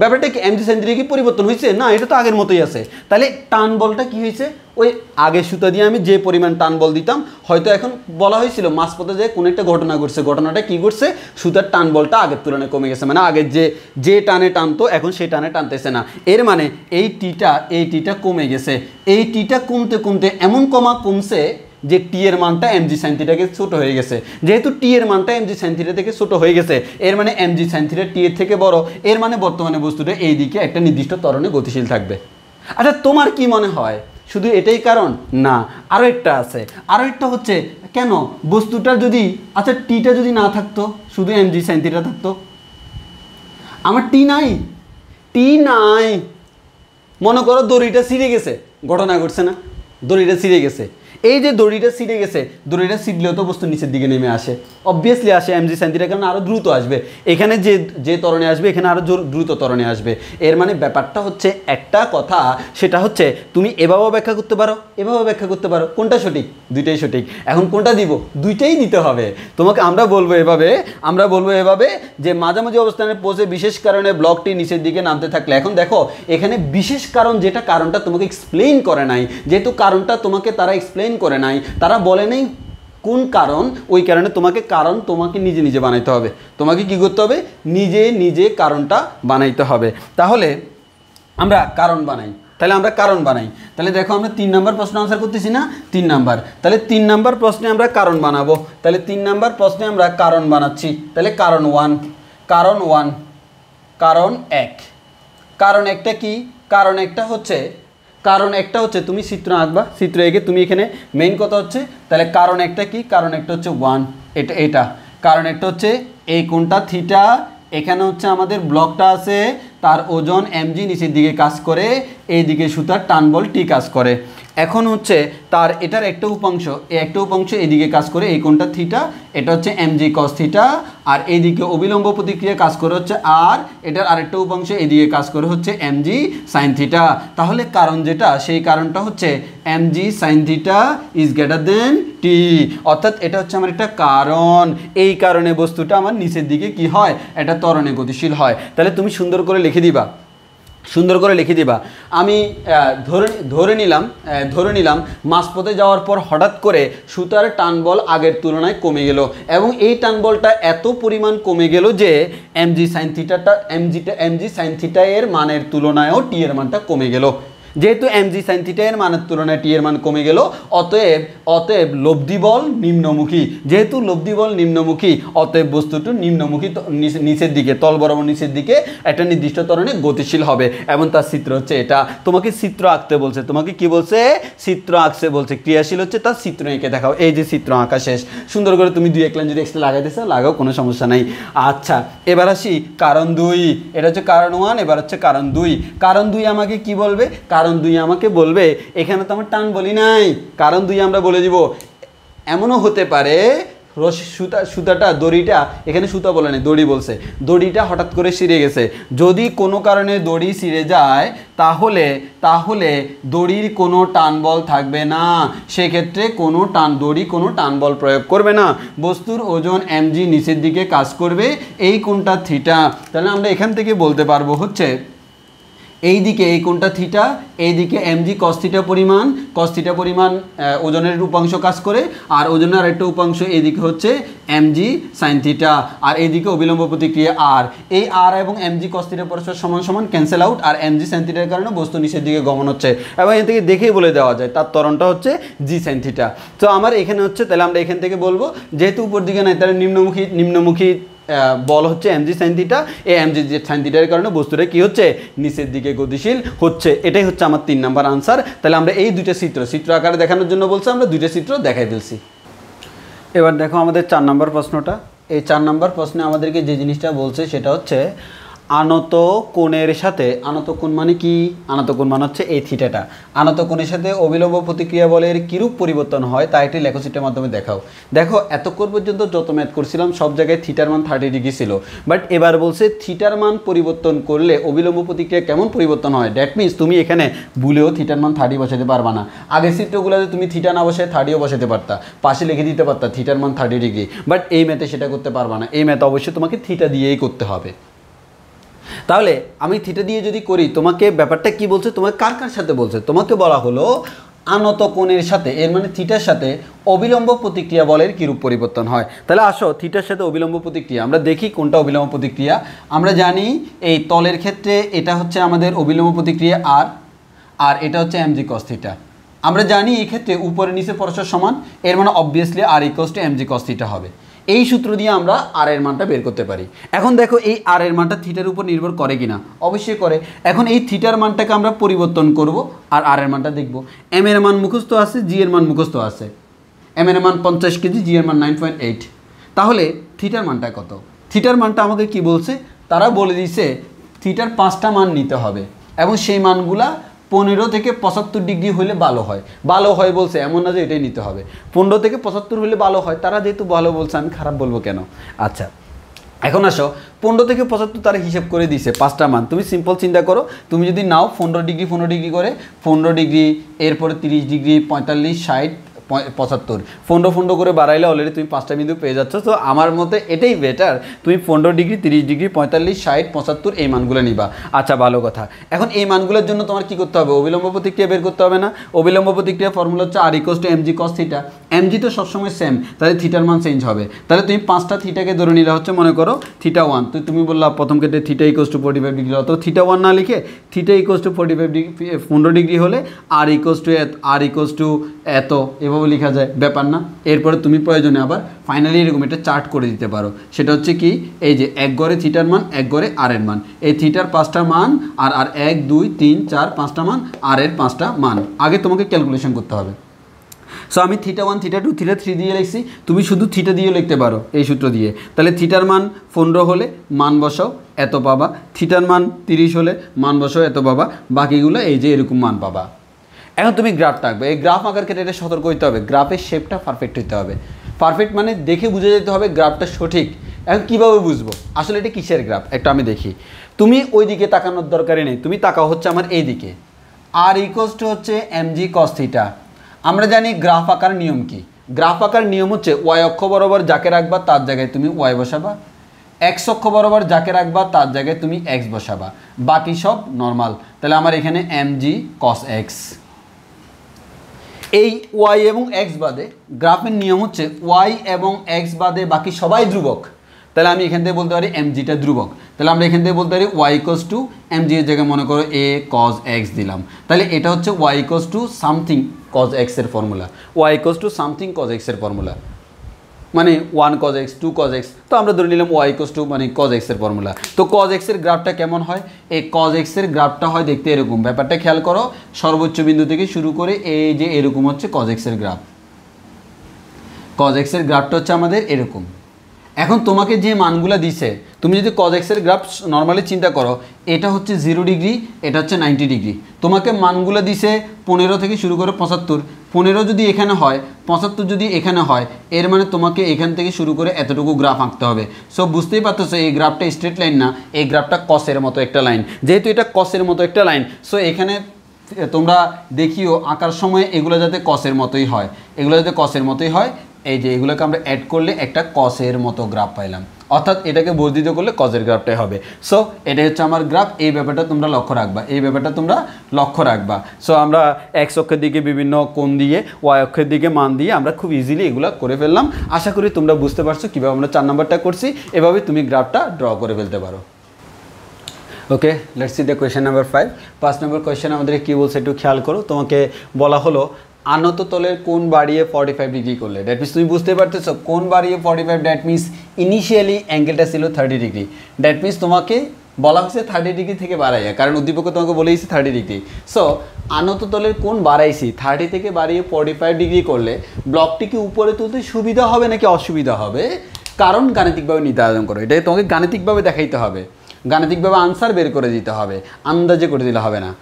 ব্যাপারটা কি, এমজি সাইন থিটা কি পরিবর্তন হয়েছে না, এটা তো আগের মতোই আছে। তাহলে টান বলটা কি হয়েছে, ওই আগের সুতা দিয়ে আমি যে পরিমাণ টান বল দিতাম, হয়তো এখন বলা হয়েছিল মাঝপথে যে কোনো একটা ঘটনা ঘটছে, ঘটনাটা কি ঘটছে, সুতার টান বলটা আগের তুলনায় কমে গেছে, মানে আগের যে টানে টানতো এখন সেই টানে টানতেছে না। এর মানে এই টিটা কমে গেছে। এই টিটা কমতে এমন কমছে যে টি এর মানটা এমজি সাইন থিটা থেকে ছোট হয়ে গেছে। যেহেতু টি এর মানটা এমজি সাইন থিটা থেকে ছোট হয়ে গেছে, এর মানে এমজি সাইন থিটা টি এর থেকে বড়, এর মানে বর্তমানে বস্তুটা এই দিকে একটা নির্দিষ্ট ত্বরণে গতিশীল থাকবে। আচ্ছা তোমার কি মনে হয় শুধু এটাই কারণ না, আরও একটা আছে। আরও একটা হচ্ছে কেন বস্তুটার যদি আচ্ছা টিটা যদি না থাকতো, শুধু এমজি সাইন থিটা থাকতো, আমার টি নাই, টি নাই, মনে করো দড়িটা ছিঁড়ে গেছে, ঘটনা ঘটছে না, দড়িটা ছিঁড়ে গেছে, এই যে দড়িটা ছিঁড়ে গেছে, দড়িটা ছিঁড়লেও তো বস্তু নিচের দিকে নেমে আসে, অবভিয়াসলি আসে এমজি সাইন থিটার কারণে আরও দ্রুত আসবে, এখানে যে যে ত্বরণে আসবে এখানে আরও দ্রুত ত্বরণে আসবে। এর মানে ব্যাপারটা হচ্ছে একটা কথা, সেটা হচ্ছে তুমি এভাবেও ব্যাখ্যা করতে পারো, এভাবেও ব্যাখ্যা করতে পারো, কোনটা সঠিক? দুইটাই সঠিক। এখন কোনটা দিব? দুইটাই দিতে হবে তোমাকে। আমরা বলবো এভাবে যে মাঝামাঝি অবস্থানে পৌঁছে বিশেষ কারণে ব্লকটি নিচের দিকে নামতে থাকলে, এখন দেখো এখানে বিশেষ কারণ, যেটা কারণটা তোমাকে এক্সপ্লেইন করে নাই, যেহেতু কারণটা তোমাকে তারা এক্সপ্লেইন করে নাই, তারা বলে নাই কোন কারণ, ওই কারণে তোমাকে নিজে নিজে বানাইতে হবে। তোমাকে কি করতে হবে? নিজে নিজে কারণটা বানাইতে হবে। তাহলে আমরা কারণ বানাই, তাহলে দেখো আমরা 3 নম্বর প্রশ্ন আনসার করতেছি না, 3 নাম্বার, তাহলে 3 নম্বর প্রশ্নে আমরা কারণ বানাবো। তাহলে 3 নম্বর প্রশ্নে আমরা কারণ বানাচ্ছি। তাহলে কারণ 1, কারণ 1, কারণ একটা কি? কারণ একটা হচ্ছে তুমি চিত্র আঁকবা, চিত্র এঁকে তুমি এখানে মেইন কথা হচ্ছে, তাহলে কারণ একটা কি? কারণ একটা হচ্ছে 1, এটা কারণ একটা হচ্ছে এই কোণটা থিটা, এখানে হচ্ছে আমাদের ব্লকটা আছে, তার ওজন এমজি নিচের দিকে কাজ করে, এইদিকে সুতার টান বল টি কাজ করে। এখন হচ্ছে তার এটার একটা উপাংশ এইদিকে কাজ করে, এই কোণটা থিটা, এটা হচ্ছে এমজি কস থিটা, আর এইদিকে অবিলম্ব প্রতিক্রিয়া কাজ করে হচ্ছে আর, এটার আরেকটা উপাংশ এইদিকে কাজ করে হচ্ছে এমজি সাইন থিটা। তাহলে কারণ যেটা, সেই কারণটা হচ্ছে MG sine theta is greater than T, অর্থাৎ এটা হচ্ছে আমার একটা কারণ, এই কারণে বস্তুটা আমার নিচের দিকে কি হয়? এটা ত্বরণে গতিশীল হয়। তাহলে তুমি সুন্দর করে লিখে দিবা। আমি ধরে নিলাম মাঝপথে যাওয়ার পর হঠাৎ করে সুতার টান বল আগের তুলনায় কমে গেল, এবং এই টান বলটা এত পরিমাণ কমে গেল যে এমজি সাইন থিটা এর মানের তুলনায়ও টি এর মানটা কমে গেল। যেহেতু এমজি সাইন থিটা এর মানের তুলনায় টি এর মান কমে গেল, অতএব লব্ধি বল নিম্নমুখী, যেহেতু লব্ধি বল নিম্নমুখী, অতএব বস্তুটি নিম্নমুখী নিচের দিকে, তল বরাবর নিচের দিকে একটা নির্দিষ্ট ত্বরণে গতিশীল হবে, এবং তার চিত্র হচ্ছে এটা। তোমাকে চিত্র আঁকতে বলছে, তোমাকে কি বলছে? চিত্র আঁকতে বলছে, ক্রিয়াশীল হচ্ছে তার চিত্র এঁকে দেখাও। এই যে চিত্র আঁকা শেষ, সুন্দর করে তুমি 2 লাইন যদি এক্সট্রা লাগাইতেছো লাগাও, কোনো সমস্যা নাই। আচ্ছা, এবার আসি কারণ 2, এটা হচ্ছে কারণ 1, এবার হচ্ছে কারণ 2। কারণ 2 আমাকে কি বলবে? কারণ 2 আমাকে বলবে, এখানে তো আমার টান বলি নাই, কারণ 2 আমরা বলে দিব এমনও হতে পারে সুতাটা, দড়িটা, এখানে সুতা বলে নেই, দড়ি বলছে, দড়িটা হঠাৎ করে ছিঁড়ে গেছে। যদি কোনো কারণে দড়ি ছিঁড়ে যায় তাহলে দড়ির কোনো টান বল থাকবে না, সেক্ষেত্রে দড়ি কোনো টান বল প্রয়োগ করবে না, বস্তুর ওজন এমজি নিচের দিকে কাজ করবে, এই কোণটা থিটা। তাহলে আমরা এখান থেকে বলতে পারবো হচ্ছে এইদিকে এই কোণটা থিটা, এইদিকে এমজি কস থিটা পরিমাণ ওজনের উপাংশ কাজ করে, আর ওজনের আরেকটা উপাংশ এইদিকে হচ্ছে এমজি সাইন থিটা, আর এইদিকে অবিলম্ব প্রতিক্রিয়া আর। এই আর এবং এমজি কস থিটা পরস্পর সমান সমান ক্যান্সেল আউট, আর এমজি সাইন থিটার কারণে বস্তু নিচের দিকে গমন হচ্ছে, এবং এখান থেকে দেখেই বলে দেওয়া যায় তার ত্বরণটা হচ্ছে জি সাইন থিটা। তো আমার এখানে হচ্ছে, তাহলে আমরা এখান থেকে বলবো যেহেতু উপর দিকে নাই, তাহলে নিম্নমুখী বল হচ্ছে এমজি সাইন থিটা, এই এমজি সাইন থিটার কারণে বস্তুটা কি হচ্ছে? নিচের দিকে গতিশীল হচ্ছে। এটাই হচ্ছে আমার 3 নাম্বার আনসার। তাহলে আমরা এই দুইটা চিত্র আকারে দেখানোর জন্য বলছি, আমরা দুইটা চিত্র দেখাই ফেলছি। এবার দেখো আমাদের 4 নম্বর প্রশ্নটা। এই 4 নম্বর প্রশ্নে আমাদেরকে যে জিনিসটা বলছে সেটা হচ্ছে আনত কোণের সাথে, আনত কোণ মানে কি? আনত কোণ মানে হচ্ছে এই থিটাটা, আনত কোণের সাথে অবিলম্ব প্রতিক্রিয়া বলের কিরূপ পরিবর্তন হয় তা একটি লেখচিত্রের মাধ্যমে দেখাও। দেখো এতক্ষণ পর্যন্ত যত ম্যাথ করছিলাম সব জায়গায় থিটার মান 30 ডিগ্রি ছিল, বাট এবার বলছে থিটার মান পরিবর্তন করলে অবিলম্ব প্রতিক্রিয়া কেমন পরিবর্তন হয়। দ্যাট মিনস তুমি এখানে ভুলেও থিটার মান 30 বসাতে পারবা না। আগের চিত্রগুলোতে তুমি থিটা না বসে 30ও বসাতে পারতা, পাশে লিখে দিতে পারতা থিটার মান 30 ডিগ্রি, বাট এই ম্যাথে সেটা করতে পারবা না। এই ম্যাথ অবশ্যই তোমাকে থিটা দিয়েই করতে হবে। তাহলে আমি থিটা দিয়ে যদি করি, তোমাকে ব্যাপারটা কি বলছে, তোমাকে কার সাথে বলছে? তোমাকে বলা হলো আনত কোণের সাথে, এর মানে থিটার সাথে অবিলম্ব প্রতিক্রিয়া বলের কিরূপ পরিবর্তন হয়। তাহলে আসো থিটার সাথে অবিলম্ব প্রতিক্রিয়া আমরা দেখি কোনটা অবিলম্ব প্রতিক্রিয়া। আমরা জানি এই তলের ক্ষেত্রে এটা হচ্ছে আমাদের অবিলম্ব প্রতিক্রিয়া আর এটা হচ্ছে এমজি কস থিটা। আমরা জানি এই ক্ষেত্রে উপরে নিচে পরস্পর সমান, এর মানে obviously R equals to M G cos theta হবে। এই সূত্র দিয়ে আমরা আর এর মানটা বের করতে পারি। এখন দেখো এই আর এর মানটা থিটার উপর নির্ভর করে কিনা, অবশ্যই করে। এখন এই থিটার মানটাকে আমরা পরিবর্তন করব আর আর এর মানটা দেখব। এম এর মান মুখস্থ আছে, জি এর মান মুখস্থ আছে। এম এর মান 50 কেজি, জি এর মান 9.8। তাহলে থিটার মানটা কত? থিটার মানটা আমাকে কি বলছে, তারা বলে দিয়েছে থিটার 5টা মান নিতে হবে এবং সেই মানগুলা 15 থেকে 75 ডিগ্রি হলে ভালো হয়। ভালো হয় বলছে, এমন না যে এটাই নিতে হবে। 15 থেকে 75 হলে ভালো হয়, তারা যেহেতু ভালো বলছে আমি খারাপ বলবো কেন? আচ্ছা, এখন আসো 15 থেকে 75 তারা হিসাব করে দিয়েছে 5টা মান। তুমি সিম্পল চিন্তা করো, তুমি যদি নাও 15 ডিগ্রি 15 ডিগ্রি করে, 15 ডিগ্রি, এরপরে 30 ডিগ্রি, 45, 60, 75, 15 করে বাড়াইলে অলরেডি তুমি 5টা বিন্দু পেয়ে যাচ্ছ। তো আমার মতে এটাই বেটার, তুমি 15 ডিগ্রি, 30 ডিগ্রি, 45, 60, 75 এই মানগুলো নিবা। আচ্ছা, ভালো কথা। এখন এই মানগুলোর জন্য তোমার কি করতে হবে? অবিলম্ব প্রতিক্রিয়া বের করতে হবে না? অবিলম্ব প্রতিক্রিয়া ফর্মুলা হচ্ছে R equals to mg cos theta. mg তো সবসময় সেম, তাহলে থিটার মান চেঞ্জ হবে। তাহলে তুমি 5টা থিটাকে ধরে নিলে হচ্ছে, মনে করো থিটা 1, তো তুমি বললা প্রথম ক্ষেত্রে থিটা ইকুয়ালস টু 45 ডিগ্রি, অত থিটা 1 না লিখে theta equals two 45 degree, 15 degree হলে আর ইকুয়ালস টু এত, এভাবে লেখা যায়, ব্যাপার না। এরপরে তুমি প্রয়োজনে আবার ফাইনালি এরকম একটা চার্ট করে দিতে পারো। সেটা হচ্ছে কি, এই যে এক গড়ে থিটার মান, এক গড়ে আর এর মান, এই থিটার 5টা মান আর 1 2 3 4 5টা মান, আর এর 5টা মান আগে তোমাকে ক্যালকুলেশন করতে হবে। সো আমি থিটা 1, থিটা 2, থিটা 3 দিয়ে লিখছি, তুমি শুধু থিটা দিয়ে লিখতে পারো এই সূত্র দিয়ে। তাহলে থিটার মান 15 হলে মান বসাও, এত পাবা। থিটার মান 30 হলে মান বসাও, এত পাবা। বাকিগুলো এই যে এরকম মান পাবা। এখন তুমি গ্রাফটা আঁকবে। এই গ্রাফ আঁকার ক্ষেত্রে এটা সতর্ক হইতে হবে, গ্রাফের শেপটা পারফেক্ট হইতে হবে। পারফেক্ট মানে দেখে বুঝে যেতে হবে গ্রাফটা সঠিক। এখন কীভাবে বুঝবো আসলে এটা কিসের গ্রাফ, একটা আমি দেখি। তুমি ওই দিকে তাকানোর দরকারই নেই, তুমি তাকাও হচ্ছে আমার এই দিকে। আর ইকুয়ালস টু হচ্ছে mg cos থিটা। আমরা জানি গ্রাফ আঁকার নিয়ম কি। গ্রাফ আঁকার নিয়ম হচ্ছে ওয়াই অক্ষ বরাবর যাকে রাখবা তার জায়গায় তুমি ওয়াই বসাবা, এক্স অক্ষ বরাবর যাকে রাখবা তার জায়গায় তুমি এক্স বসাবা, বাকি সব নর্মাল। তাহলে আমার এখানে mg cos x। এই ওয়াই এবং এক্স বাদে গ্রাফের নিয়ম হচ্ছে ওয়াই এবং এক্স বাদে বাকি সবাই ধ্রুবক। তাহলে আমি এখান থেকে বলতে পারি mgটা ধ্রুবক। তাহলে আমরা এখান থেকে বলতে পারি ওয়াই ইকুয়ালস টু mg এর জায়গায় মনে করো a cos x দিলাম। তাহলে এটা হচ্ছে Y equals to something cos x এর formula. Y equals to something cos x এর ফর্মুলা মানে 1 cos x 2 cos x। তো আমরা ধরে নিলাম ওয়াই ইকুয়ালস টু মানে cos x এর ফর্মুলা। তো cos x এর গ্রাফটা কেমন হয়? এই cos x এর গ্রাফটা হয় দেখতে এরকম। ব্যাপারটা খেয়াল করো, সর্বোচ্চ বিন্দু থেকে শুরু করে এই যে এরকম হচ্ছে cos x এর গ্রাফ। cos x এর গ্রাফটা হচ্ছে আমাদের এরকম। এখন তোমাকে যে মানগুলো দিছে, তুমি যদি cos x এর গ্রাফ নর্মালি চিন্তা করো, এটা হচ্ছে 0 ডিগ্রি, এটা হচ্ছে 90 ডিগ্রি। তোমাকে মানগুলো দিছে 15 থেকে শুরু করে 75। 15 যদি এখানে হয়, 75 যদি এখানে হয়, এর মানে তোমাকে এখান থেকে শুরু করে এতটুকু গ্রাফ আঁকতে হবে। সো বুঝতেই পারতেছো এই গ্রাফটা স্ট্রেট লাইন না, এই গ্রাফটা কসের মতো একটা লাইন। যেহেতু এটা কসের মতো একটা লাইন, সো এখানে তোমরা দেখিও আঁকার সময় এগুলো যাতে কসের মতোই হয়, এগুলো যাতে কসের মতোই হয়। এই যে এগুলোকে আমরা অ্যাড করলে একটা কসের মতো গ্রাফ পাইলাম, অর্থাৎ এটাকে বর্ধিত করলে কসের গ্রাফটাই হবে। সো এটাই হচ্ছে আমার গ্রাফ। এই ব্যাপারটা তোমরা লক্ষ্য রাখবা, এই ব্যাপারটা তোমরা লক্ষ্য রাখবা। সো আমরা এক্স অক্ষের দিকে বিভিন্ন কোণ দিয়ে, ওয়াই অক্ষের দিকে মান দিয়ে আমরা খুব ইজিলি এগুলো করে ফেললাম। আশা করি তোমরা বুঝতে পারছো কীভাবে আমরা 4 নম্বরটা করছি। এভাবে তুমি গ্রাফটা ড্র করে ফেলতে পারো। Okay, let's see the question number 5। 5 নম্বর কোয়েশ্চেন আমাদের কী বলছে একটু খেয়াল করো। তোমাকে বলা হলো আনত তলের কোণ বাড়িয়ে 45 ডিগ্রি করলে, দ্যাট মিনস তুমি বুঝতে পারতেছো কোণ বাড়িয়ে 45, দ্যাট মিনস ইনিশিয়ালি অ্যাঙ্গেলটা ছিল 30 ডিগ্রি। দ্যাট মিনস তোমাকে বলা হচ্ছে 30 ডিগ্রি থেকে বাড়াইয়া, কারণ উদ্দীপক তোমাকে বলে দিয়েছে 30 ডিগ্রি। সো আনত তলের কোণ বাড়াইছি, 30 থেকে বাড়িয়ে 45 ডিগ্রি করলে ব্লকটিকে উপরে তুলতে সুবিধা হবে নাকি অসুবিধা হবে, কারণ গাণিতিকভাবে নির্ধারণ করো। এটাই তোমাকে গাণিতিকভাবে দেখাইতে হবে, গাণিতিকভাবে আনসার বের করে দিতে হবে, আন্দাজে করে দিলে হবে না।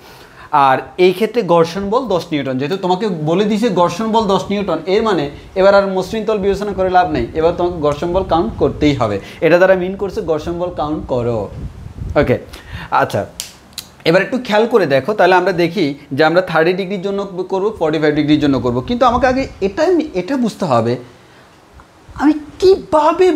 আর এই ক্ষেত্রে ঘর্ষণ বল 10 নিউটন, যেহেতু তোমাকে বলে দিয়েছে ঘর্ষণ বল 10 নিউটন, এর মানে এবার আর মসৃণ তল বিবেচনা করে লাভ নেই, এবার তোমাকে ঘর্ষণ বল কাউন্ট করতেই হবে। এটা দ্বারা মিন করছে ঘর্ষণ বল কাউন্ট করো। ওকে, আচ্ছা এবার একটু খেয়াল করে দেখো। তাহলে আমরা দেখি যে আমরা 30 ডিগ্রির জন্য করব, 45 ডিগ্রির জন্য করব, কিন্তু আমাকে আগে এটা বুঝতে হবে আমি কিভাবে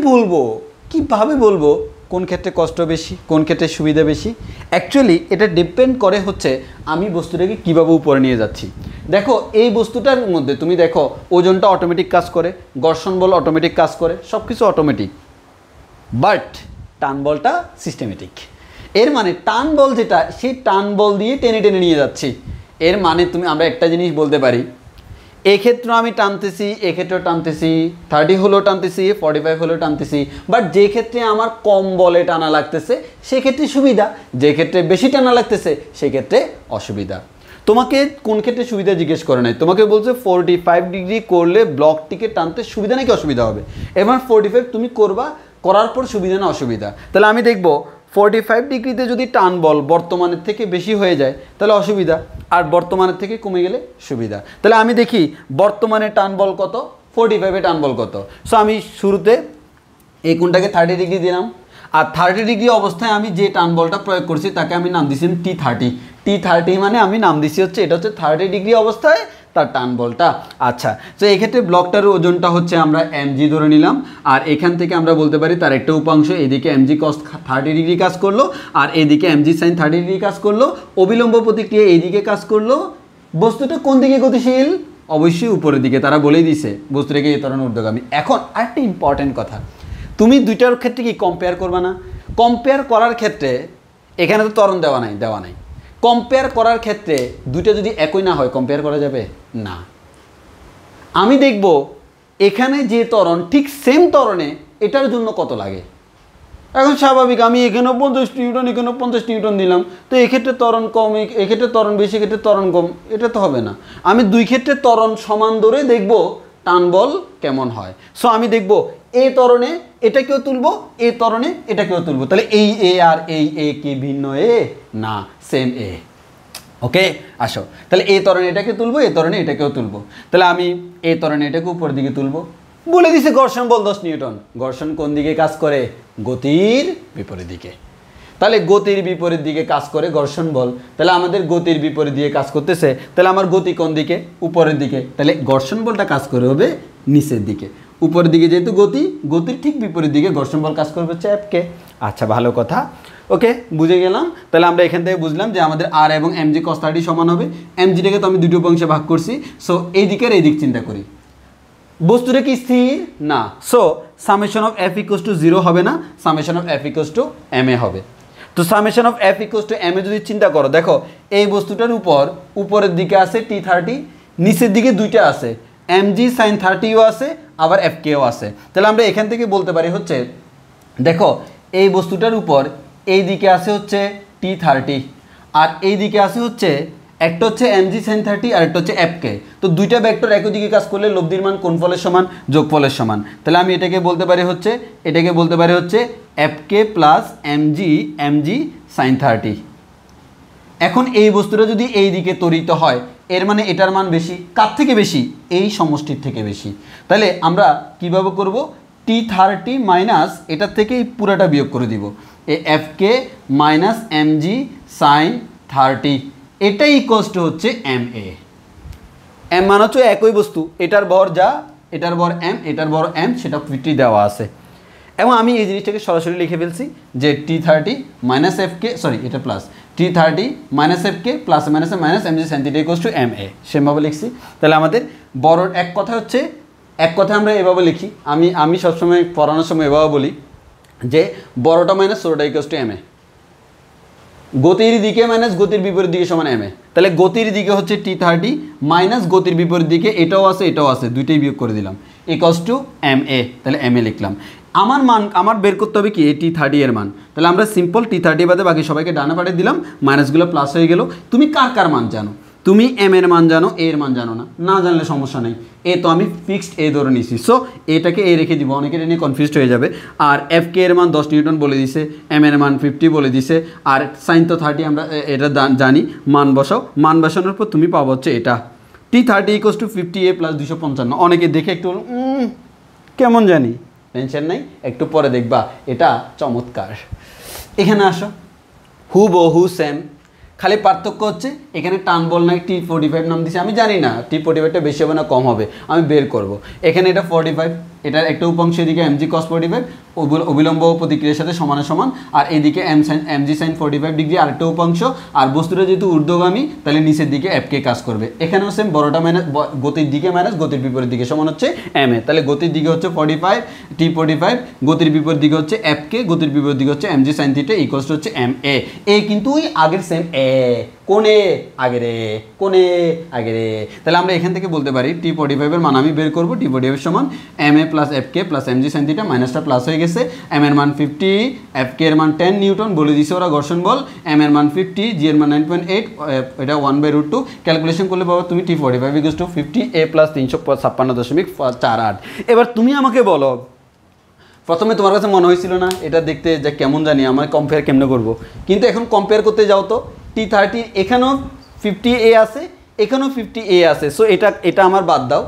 বলবো কোন ক্ষেত্রে কষ্ট বেশি, কোন ক্ষেত্রে সুবিধা বেশি। অ্যাকচুয়ালি এটা ডিপেন্ড করে হচ্ছে আমি বস্তুটাকে কীভাবে উপরে নিয়ে যাচ্ছি। দেখো এই বস্তুটার মধ্যে তুমি দেখো ওজনটা অটোমেটিক কাজ করে, ঘর্ষণ বল অটোমেটিক কাজ করে, সব কিছু অটোমেটিক, বাট টান বলটা সিস্টেমেটিক। এর মানে টান বল যেটা, সেই টান বল দিয়ে টেনে টেনে নিয়ে যাচ্ছি। এর মানে আমরা একটা জিনিস বলতে পারি, এক্ষেত্রে আমি টানতেছি, এক্ষেত্রেও টানতেছি, 30 হলেও টানতেছি, 45 হলেও টানতেছি, বাট যে ক্ষেত্রে আমার কম বলে টানা লাগতেছে সেক্ষেত্রে সুবিধা, যে ক্ষেত্রে বেশি টানা লাগতেছে সেক্ষেত্রে অসুবিধা। তোমাকে কোন ক্ষেত্রে সুবিধা জিজ্ঞেস করে নাই, তোমাকে বলছে 45 ডিগ্রি করলে ব্লকটিকে টানতে সুবিধা নাকি অসুবিধা হবে। এবার 45 তুমি করবা, করার পর সুবিধা না অসুবিধা। তাহলে আমি দেখব 45 ডিগ্রিতে যদি টান বল বর্তমানের থেকে বেশি হয়ে যায় তাহলে অসুবিধা, আর বর্তমানের থেকে কমে গেলে সুবিধা। তাহলে আমি দেখি বর্তমানে টান বল কত, 45-এ টান বল কত। সো আমি শুরুতে এই কোনটাকে 30 ডিগ্রি দিলাম, আর 30 ডিগ্রি অবস্থায় আমি যে টান বলটা প্রয়োগ করছি তাকে আমি নাম দিয়েছি T30। T30 মানে আমি নাম দিছি হচ্ছে এটা হচ্ছে 30 ডিগ্রি অবস্থায় তার টান বলটা। আচ্ছা, তো এক্ষেত্রে ব্লকটার ওজনটা হচ্ছে আমরা mg ধরে নিলাম, আর এখান থেকে আমরা বলতে পারি তার একটা উপাংশ এদিকে mg cos 30 ডিগ্রি কাজ করলো, আর এদিকে mg sin 30 ডিগ্রি কাজ করলো, অবিলম্ব প্রতিক্রিয়া এইদিকে কাজ করলো। বস্তুটা কোন দিকে গতিশীল? অবশ্যই উপরের দিকে, তারা বলেই দিছে বস্তুটাকে এই ধরনের ঊর্ধ্বগামী। এখন আরেকটা ইম্পর্টেন্ট কথা, তুমি দুইটার ক্ষেত্রে কি কম্পেয়ার করবা না? কম্পেয়ার করার ক্ষেত্রে এখানে তো ত্বরণ দেওয়া নাই, কম্পেয়ার করার ক্ষেত্রে দুইটা যদি একই না হয় কম্পেয়ার করা যাবে না। আমি দেখব এখানে যে ত্বরণ ঠিক সেম ত্বরণে এটার জন্য কত লাগে। এখন স্বাভাবিক আমি এখানেও 50 নিউটন এখানেও 50 নিউটন দিলাম, তো এক্ষেত্রে ত্বরণ কম, এক্ষেত্রে ত্বরণ বেশি, এক্ষেত্রে ত্বরণ কম, এটা তো হবে না। আমি দুই ক্ষেত্রে ত্বরণ সমান ধরে দেখব টান বল কেমন হয়। সো আমি দেখব এই ত্বরণে এটাকেও তুলবো, এই ত্বরণে এটাকেও তুলবো, তাহলে এই এ আর এই এ কি ভিন্ন এ? না, সেম এ। ওকে, আসো তাহলে এই ত্বরণে এটাকে তুলবো, এই ত্বরণে এটাকেও তুলবো। তাহলে আমি এই ত্বরণে এটাকে উপর দিকে তুলবো। বলে দিছে ঘর্ষণ বল 10 নিউটন। ঘর্ষণ কোন দিকে কাজ করে? গতির বিপরীত দিকে। তাহলে গতির বিপরীত দিকে কাজ করে ঘর্ষণ বল। তাহলে আমাদের গতির বিপরীত দিকে কাজ করতেছে, তাহলে আমার গতি কোন দিকে? উপরের দিকে। তাহলে ঘর্ষণ বলটা কাজ করে হবে নিচের দিকে। উপরের দিকে যেহেতু গতি, গতির ঠিক বিপরীত দিকে ঘর্ষণ বল কাজ করবে হচ্ছে F-কে। আচ্ছা, ভালো কথা, ওকে, বুঝে গেলাম। তাহলে আমরা এখান থেকে বুঝলাম যে আমাদের আর এবং mg cos 30 সমান হবে। mgটাকে তো আমি দুটো অংশে ভাগ করছি, সো এই দিকের এই দিক চিন্তা করি। বস্তুটা কি স্থির না, সো সামেশন অফ F = 0 হবে না, সামেশন অফ F = ma হবে। তো সামেশন অফ F = ma যদি চিন্তা করো, দেখো এই বস্তুটার উপরের দিকে আছে T30, নিচের দিকে দুইটা আছে mg sin 30ও আছে, আবার Fkও আছে। তাহলে আমরা এখান থেকে বলতে পারি হচ্ছে, দেখো এই বস্তুটার উপর এই দিকে আছে হচ্ছে T30, আর এই দিকে আছে হচ্ছে একটা হচ্ছে mg sin 30 আর একটা হচ্ছে Fk। তো দুইটা ভেক্টর একই দিকে কাজ করলে লব্ধির মান কোণফলের সমান, যোগফলের সমান। তাহলে আমি এটাকে বলতে পারি হচ্ছে Fk প্লাস mg sin 30। এখন এই বস্তুটা যদি এই দিকে ত্বরিত হয়, এর মানে এটার মান বেশি। কার থেকে বেশি? এই সমষ্টির থেকে বেশি। তাহলে আমরা কিভাবে করব? T30 মাইনাস এটার থেকে এই পুরাটা বিয়োগ করে দিব, এই Fk মাইনাস mg sin 30, এটাই ইকুয়ালস টু হচ্ছে ma। m মানে হচ্ছে একই বস্তু, এটার ভর যা, এটার ভর m, এটার ভর m, সেটা 50 দেওয়া আছে। এবং আমি এই জিনিসটাকে সরাসরি লিখে ফেলছি যে T30 মাইনাস Fk, সরি এটা plus, T30 minus Fk plus minus minus mg sin 30 equals to ma, সেমভাবে লিখছি। তাহলে আমাদের বড় এক কথা হচ্ছে, এক কথা আমরা এভাবে লিখি, আমি সবসময় পড়ানোর সময় এভাবে বলি যে বড়টা মাইনাস ছোটটা ইকুয়ালস টু ma। গতির দিকে মাইনাস গতির বিপরীত দিকে সমান ma। তাহলে গতির দিকে হচ্ছে T30 মাইনাস গতির বিপরীত দিকে এটাও আছে, দুইটাই বিয়োগ করে দিলাম, ইকুয়ালস টু ma। তাহলে ma লিখলাম। আমার মান আমার বের করতে হবে কি? এই T30 এর মান। তাহলে আমরা সিম্পল T30 বাদে বাকি সবাইকে ডানে পাঠিয়ে দিলাম, মাইনাসগুলো প্লাস হয়ে গেল। তুমি কার মান জানো? তুমি m এর মান জানো, a এর মান জানো না, না জানলে সমস্যা নেই। এ তো আমি ফিক্সড এ ধরে নিয়েছি, সো এটাকে এ রেখে দিব, অনেকের নিয়ে কনফিউজড হয়ে যাবে। আর Fk এর মান 10 নিউটন বলে দিছে, m এর মান 50 বলে দিছে, আর সাইন তো 30 আমরা এটা জানি। মান বসাও, মান বসানোর পর তুমি পাবো হচ্ছে এটা T30 = 50a + 255। অনেকে দেখে একটু কেমন জানি, টেনশন নাই, একটু পরে দেখবা এটা চমৎকার। এখানে আসো, হুবহু সেম, খালি পার্থক্য হচ্ছে এখানে টান বল নাই T45 নাম দিছে। আমি জানি না T45টা বেশি হবে না কম হবে, আমি বের করব। এখানে এটা 45, এটার একটা উপাংশ এদিকে mg cos 45 অবিলম্ব প্রতিক্রিয়ার সাথে সমানে সমান, আর এদিকে mg sin 45 ডিগ্রি আরেকটা উপাংশ। আর বস্তুটা যেহেতু ঊর্ধ্বগামী তাহলে নিচের দিকে Fk কাজ করবে। এখানেও সেম, বড়টা মাইনাস গতির দিকে মাইনাস গতির বিপরীত দিকে সমান হচ্ছে ma। তাহলে গতির দিকে হচ্ছে 45 T45, গতির বিপরীত দিকে হচ্ছে Fk, গতির বিপরীত দিকে হচ্ছে mg sin θ ইকুয়ালস টু হচ্ছে ma। এ কিন্তু ওই আগের সেম কোনে আগে রে, কোনে আগে রে। তাহলে আমরা এখান থেকে বলতে পারি T45 এর মান আমি বের করব, T45 সমান ma plus fk plus mg sin theta, মাইনাসটা প্লাস হয়ে গেছে, m এর মান 50, fk এর মান 10 নিউটন বলে দিছে ওরা ঘর্ষণ বল, m এর মান 50, g এর মান 9.8, এটা 1/√2 ক্যালকুলেশন করলে পাবো তুমি T45 = 50 a প্লাস 356.48। এবার তুমি আমাকে বলো, প্রথমে তোমার কাছে মনে হয়েছিল না এটা দেখতে যে কেমন জানি আমার কম্পেয়ার কেমনে করব, কিন্তু এখন কম্পেয়ার করতে যাও তো T30 এখানেও 50a আছে, এখানেও 50a আছে, সো এটা আমার বাদ দাও,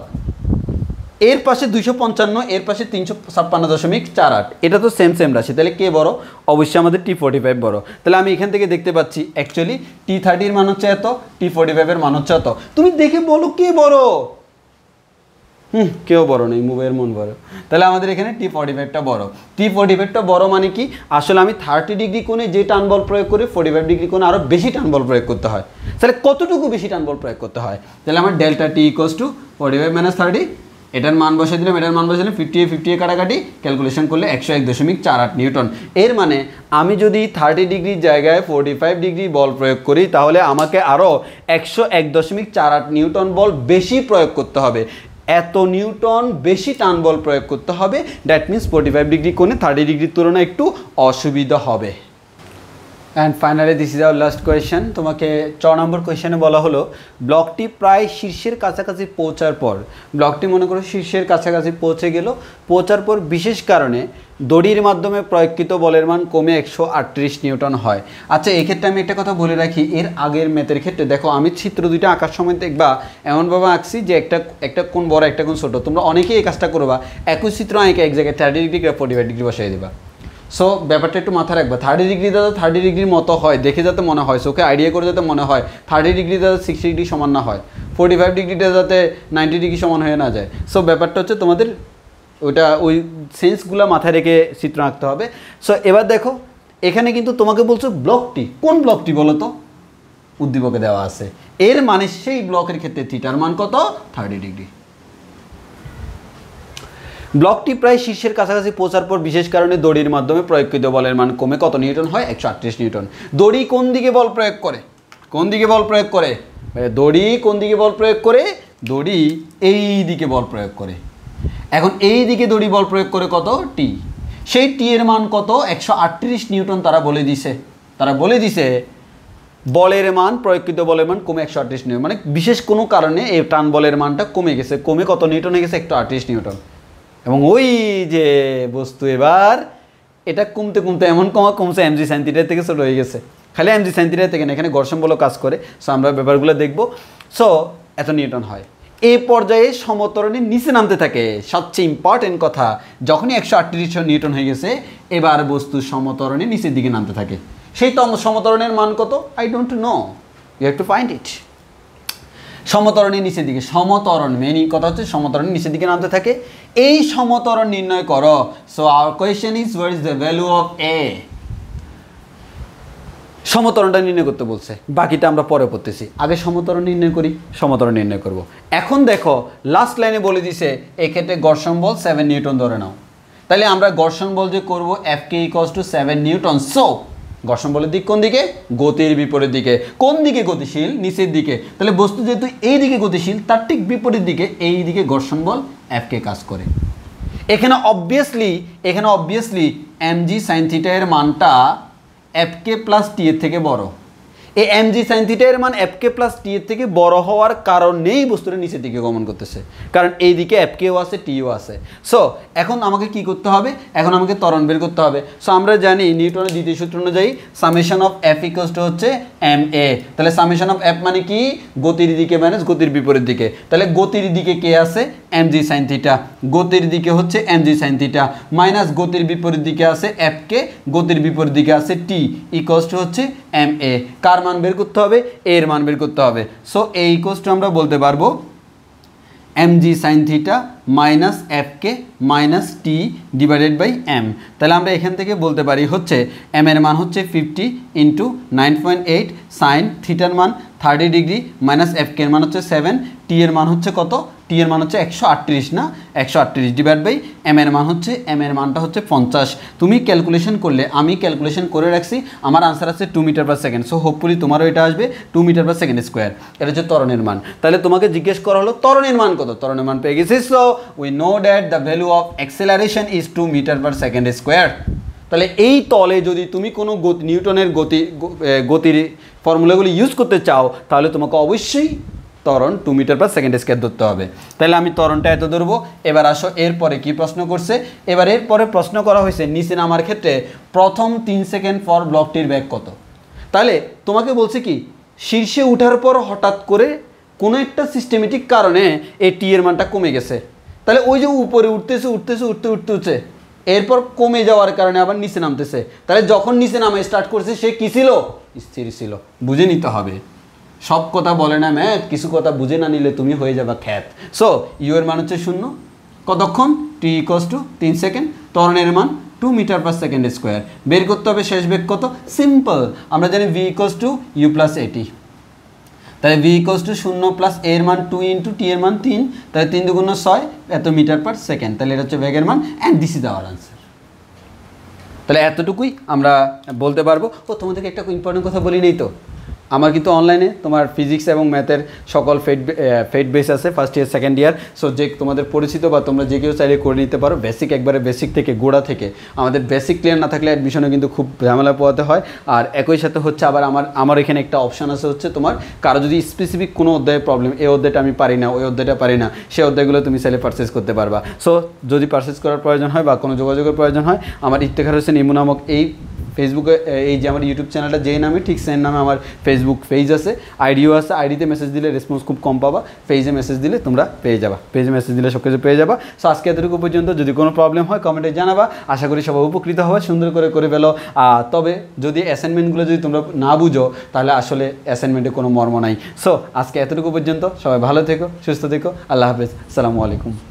এর পাশে 255, এর পাশে 356.48, এটা তো সেম রাশি, তাহলে কে বড়? অবশ্যই আমাদের T45 বড়। তাহলে আমি এখান থেকে দেখতে পাচ্ছি অ্যাকচুয়ালি T30 এর মান হচ্ছে এত, T45 এর মান হচ্ছে এত। তুমি দেখে বলো কে বড়? কেউ বড় নেই, মুভের মন বড়। তাহলে আমাদের এখানে T45টা বড়। T45টা বড় মানে কি? আসলে আমি 30 ডিগ্রি কোণে যে টান বল প্রয়োগ করে 45 ডিগ্রি কোণে আরও বেশি টান বল প্রয়োগ করতে হয়। তাহলে কতটুকু বেশি টান বল প্রয়োগ করতে হয়? তাহলে আমার ডেল্টা T = 45 - 30, এটার মান বসে দিলাম, এটার মান বসে দিলাম, 50 কাটাকাটি, ক্যালকুলেশন করলে 101.48 নিউটন। এর মানে আমি যদি 30 ডিগ্রির জায়গায় 45 ডিগ্রি বল প্রয়োগ করি তাহলে আমাকে আরও 101.48 নিউটন বল বেশি প্রয়োগ করতে হবে। এত নিউটন বেশি টান বল প্রয়োগ করতে হবে, দ্যাট মিনস 45 ডিগ্রি কোণে 30 ডিগ্রির তুলনায় একটু অসুবিধা হবে। And finally this is our last question. তোমাকে 4 নম্বর কোয়েশ্চেনে বলা হলো ব্লকটি প্রায় শীর্ষের কাছাকাছি পৌঁছার পর, ব্লকটি মনে করো শীর্ষের কাছাকাছি পৌঁছে গেল, পৌঁছার পর বিশেষ কারণে দড়ির মাধ্যমে প্রয়োগকৃত বলের মান কমে 138 নিউটন হয়। আচ্ছা, এক্ষেত্রে আমি একটা কথা বলে রাখি, এর আগের ম্যাথের ক্ষেত্রে দেখো আমি চিত্র দুইটা আঁকার সময় দেখবা এমনভাবে আঁকছি যে একটা কোণ বড় একটা কোণ ছোটো। তোমরা অনেকেই এই কাজটা করবা, একই চিত্র আঁকে এক জায়গায় 30 ডিগ্রি 45 ডিগ্রি বসাই দেবা। সো ব্যাপারটা একটু মাথায় রাখবা, 30 ডিগ্রি দাদা 30 ডিগ্রির মতো হয়, দেখে যাতে মনে হয়, ওকে আইডিয়া করে যাতে মনে হয় 30 ডিগ্রি দাদা 60 ডিগ্রি সমান না হয়, 45 ডিগ্রিটা যাতে 90 ডিগ্রি সমান হয়ে না যায়। সো ব্যাপারটা হচ্ছে তোমাদের ওই সেন্সগুলো মাথায় রেখে চিত্র আঁকতে হবে। সো এবার দেখো এখানে কিন্তু তোমাকে বলছো ব্লকটি, কোন ব্লকটি বলো তো? উদ্দীপকে দেওয়া আছে, এর মানে সেই ব্লকের ক্ষেত্রে থিটার মান কত? 30 ডিগ্রি। ব্লকটি প্রায় শীর্ষের কাছাকাছি পৌঁছার পর বিশেষ কারণে দড়ির মাধ্যমে প্রয়োগকৃত বলের মান কমে কত নিউটন হয়? 138 নিউটন। দড়ি কোন দিকে বল প্রয়োগ করে? কোন দিকে বল প্রয়োগ করে? দড়ি কোন দিকে বল প্রয়োগ করে? দড়ি এই দিকে বল প্রয়োগ করে। এখন এই দিকে দড়ি বল প্রয়োগ করে কত? টি। সেই টি এর মান কত? 138 নিউটন তারা বলে দিছে। বলের মান, প্রয়োগকৃত বলের মান কমে 138 নিউটন, মানে বিশেষ কোনো কারণে এই টান বলের মানটা কমে গেছে, কমে কত নিউটন হয়ে গেছে? 138 নিউটন। এবং ওই যে বস্তু এবার এটা কমতে কমতে এমন কমছে mg sin থিটা থেকে ছোট হয়ে গেছে, খালি mg sin থিটা থেকে না, এখানে ঘর্ষণ বলও কাজ করে। সো আমরা ব্যাপারগুলো দেখবো। সো এত নিউটন হয়। এই পর্যায়ে সমতরণের নিচে নামতে থাকে। সবচেয়ে ইম্পর্টেন্ট কথা, যখনই 138 নিউটন হয়ে গেছে এবার বস্তু সমতরণের নিচের দিকে নামতে থাকে। সেই সমতরণের মান কত? I don't know, you have to find it. সমতরণের নিচের দিকে, সমতরণ মেইন কথা হচ্ছে সমতরণের নিচের দিকে নামতে থাকে। এই সমতরণ নির্ণয় করো। So our question is what is the value of A? সমতরণটা নির্ণয় করতে বলছে, বাকিটা আমরা পরে পড়তেছি, আগে সমতরণ নির্ণয় করি। সমতরণ নির্ণয় করব। এখন দেখো লাস্ট লাইনে বলে দিছে এক্ষেত্রে ঘর্ষণ বল 7 নিউটন ধরে নাও। তাহলে আমরা ঘর্ষণ বল যে করব Fk = 7 নিউটন। সো ঘর্ষণ বলের দিক কোন দিকে? গতির বিপরীত দিকে। কোন দিকে গতিশীল? নিচের দিকে। তাহলে বস্তু যেহেতু এই দিকে গতিশীল, তার ঠিক বিপরীত দিকে এই দিকে ঘর্ষণ বল Fk কাজ করে। এখানে অবভিয়াসলি mg sin থিটা এর মানটা Fk + t এর থেকে বড়। এই mg sin থিটা এর মান Fk + t এর থেকে বড় হওয়ার কারণেই বস্তুটা নিচের দিকে গমন করতেছে, কারণ এই দিকে Fkও আছে Tও আছে। সো এখন আমাকে কি করতে হবে? এখন আমাকে ত্বরণ বের করতে হবে। সো আমরা জানি নিউটনের দ্বিতীয় সূত্র অনুযায়ী সামেশন অফ F = হচ্ছে ma। তাহলে সামেশন অফ F মানে কি? গতির দিকে মাইনাস গতির বিপরীত দিকে। তাহলে গতির দিকে কে আছে? mg sin theta. গতির দিকে হচ্ছে mg sin থিটা মাইনাস গতির বিপরীত দিকে আছে Fk, গতির বিপরীত দিকে আছে T = হচ্ছে ma। কার মান বের করতে হবে? এর মান বের করতে হবে। সো a = আমরা বলতে পারবো mg sin theta minus Fk minus T divided by m। তাহলে আমরা এখান থেকে বলতে পারি হচ্ছে m এর মান হচ্ছে 50 × 9.8 সাইন থিটার মান 30 ডিগ্রি মাইনাস এফ কে এর মান হচ্ছে 7, টি এর মান হচ্ছে কত, টি এর মান হচ্ছে 138 না, 138 ডিভাইড বাই এম এর মান হচ্ছে, এম এর মানটা হচ্ছে 50। তুমি ক্যালকুলেশন করলে, আমি ক্যালকুলেশন করে রাখছি, আমার আনসার আছে 2 metre per second. So hopefully তোমারও এটা আসবে 2 মিটার পার সেকেন্ড স্কোয়ার। এটা হচ্ছে ত্বরণের মান। তাহলে তোমাকে জিজ্ঞেস করা হলো ত্বরণের মান কত, ত্বরণের মান পেয়ে গেছিস। So we know that the value of acceleration is 2 metre per second square. তাহলে এই তলে যদি তুমি কোনো নিউটনের গতির ফর্মুলাগুলো ইউজ করতে চাও, তাহলে তোমাকে অবশ্যই ত্বরণ 2 মিটার পার সেকেন্ড স্কোয়ার ধরতে হবে। তাহলে আমি ত্বরণটা এত ধরবো। এবার আসো এরপরে কি প্রশ্ন করছে। এবার এরপরে প্রশ্ন করা হয়েছে নিচে নামার ক্ষেত্রে প্রথম 3 সেকেন্ড পর ব্লকটির বেগ কত। তাহলে তোমাকে বলছে কি, শীর্ষে উঠার পর হঠাৎ করে কোনো একটা সিস্টেমেটিক কারণে এই টি এর মানটা কমে গেছে। তাহলে ওই যে উপরে উঠতেছে উঠতে এরপর কমে যাওয়ার কারণে আবার নিচে নামতেছে। তাহলে যখন নিচে নামা স্টার্ট করছে সে কী ছিল, স্থির ছিল। বুঝে নিতে হবে, সব কথা বলে না ম্যাথ, কিছু কথা বুঝে না নিলে তুমি হয়ে যাবে খ্যাত। সো ইউ এর মান হচ্ছে 0, কতক্ষণ, টি ইকুয়ালস টু 3 সেকেন্ড, ত্বরণের মান 2 মিটার পার সেকেন্ড স্কোয়ার। বের করতে হবে শেষ বেগ কত, সিম্পল, আমরা জানি V equals to U plus A T. তাহলে ভি ইকুয়ালস টু 0 প্লাস এর মান 2 ইন্টু টি এর মান 3, তাহলে 3 2 6 এত মিটার পার সেকেন্ড। তাহলে এটা হচ্ছে বেগের মান, and this is our answer. তাহলে এতটুকুই আমরা বলতে পারবো। ও তোমাদেরকে একটা ইম্পর্টেন্ট কথা বলি নেই তো, আমার কিন্তু অনলাইনে তোমার ফিজিক্স এবং ম্যাথের সকল ফেড বেস আছে, first year second year. So যে তোমাদের পরিচিত বা তোমরা যে কেউ চাইলে করে নিতে পারো, বেসিক একবারে বেসিক থেকে গোড়া থেকে। আমাদের বেসিক ক্লিয়ার না থাকলে অ্যাডমিশনে কিন্তু খুব ঝামেলা পোহাতে হয়। আর একই সাথে হচ্ছে আবার আমার এখানে একটা অপশান আছে হচ্ছে, তোমার কারো যদি স্পেসিফিক কোনো অধ্যায়ের প্রবলেম, এই অধ্যায়টা আমি পারি না, ওই অধ্যায়টা পারি না, সেই অধ্যায়গুলো তুমি চাইলে পারচেস করতে পারবা। সো যদি পারচেস করার প্রয়োজন হয় বা কোনো যোগাযোগের প্রয়োজন হয়, আমার ইফতেখার হোসেন ইমু নামক এই ফেসবুকে, এই যে আমার ইউটিউব চ্যানেলটা যেই নামে, ঠিক সেই নামে আমার ফেসবুক পেজ আছে, আইডিও আছে। আইডিতে মেসেজ দিলে রেসপন্স খুব কম পাবা, পেজে মেসেজ দিলে তোমরা পেয়ে যাবা, পেজে মেসেজ দিলে সব কিছু পেয়ে যাবা। সো আজকে এতটুকু পর্যন্ত, যদি কোনো প্রবলেম হয় কমেন্টে জানাবা। আশা করি সবাই উপকৃত হবে, সুন্দর করে ফেলো। তবে যদি অ্যাসাইনমেন্টগুলো যদি তোমরা না বুঝো, তাহলে আসলে অ্যাসাইনমেন্টে কোনো মর্ম নাই। সো আজকে এতটুকু পর্যন্ত, সবাই ভালো থেকো, সুস্থ থেকো, আল্লাহ হাফেজ, আসসালামু আলাইকুম।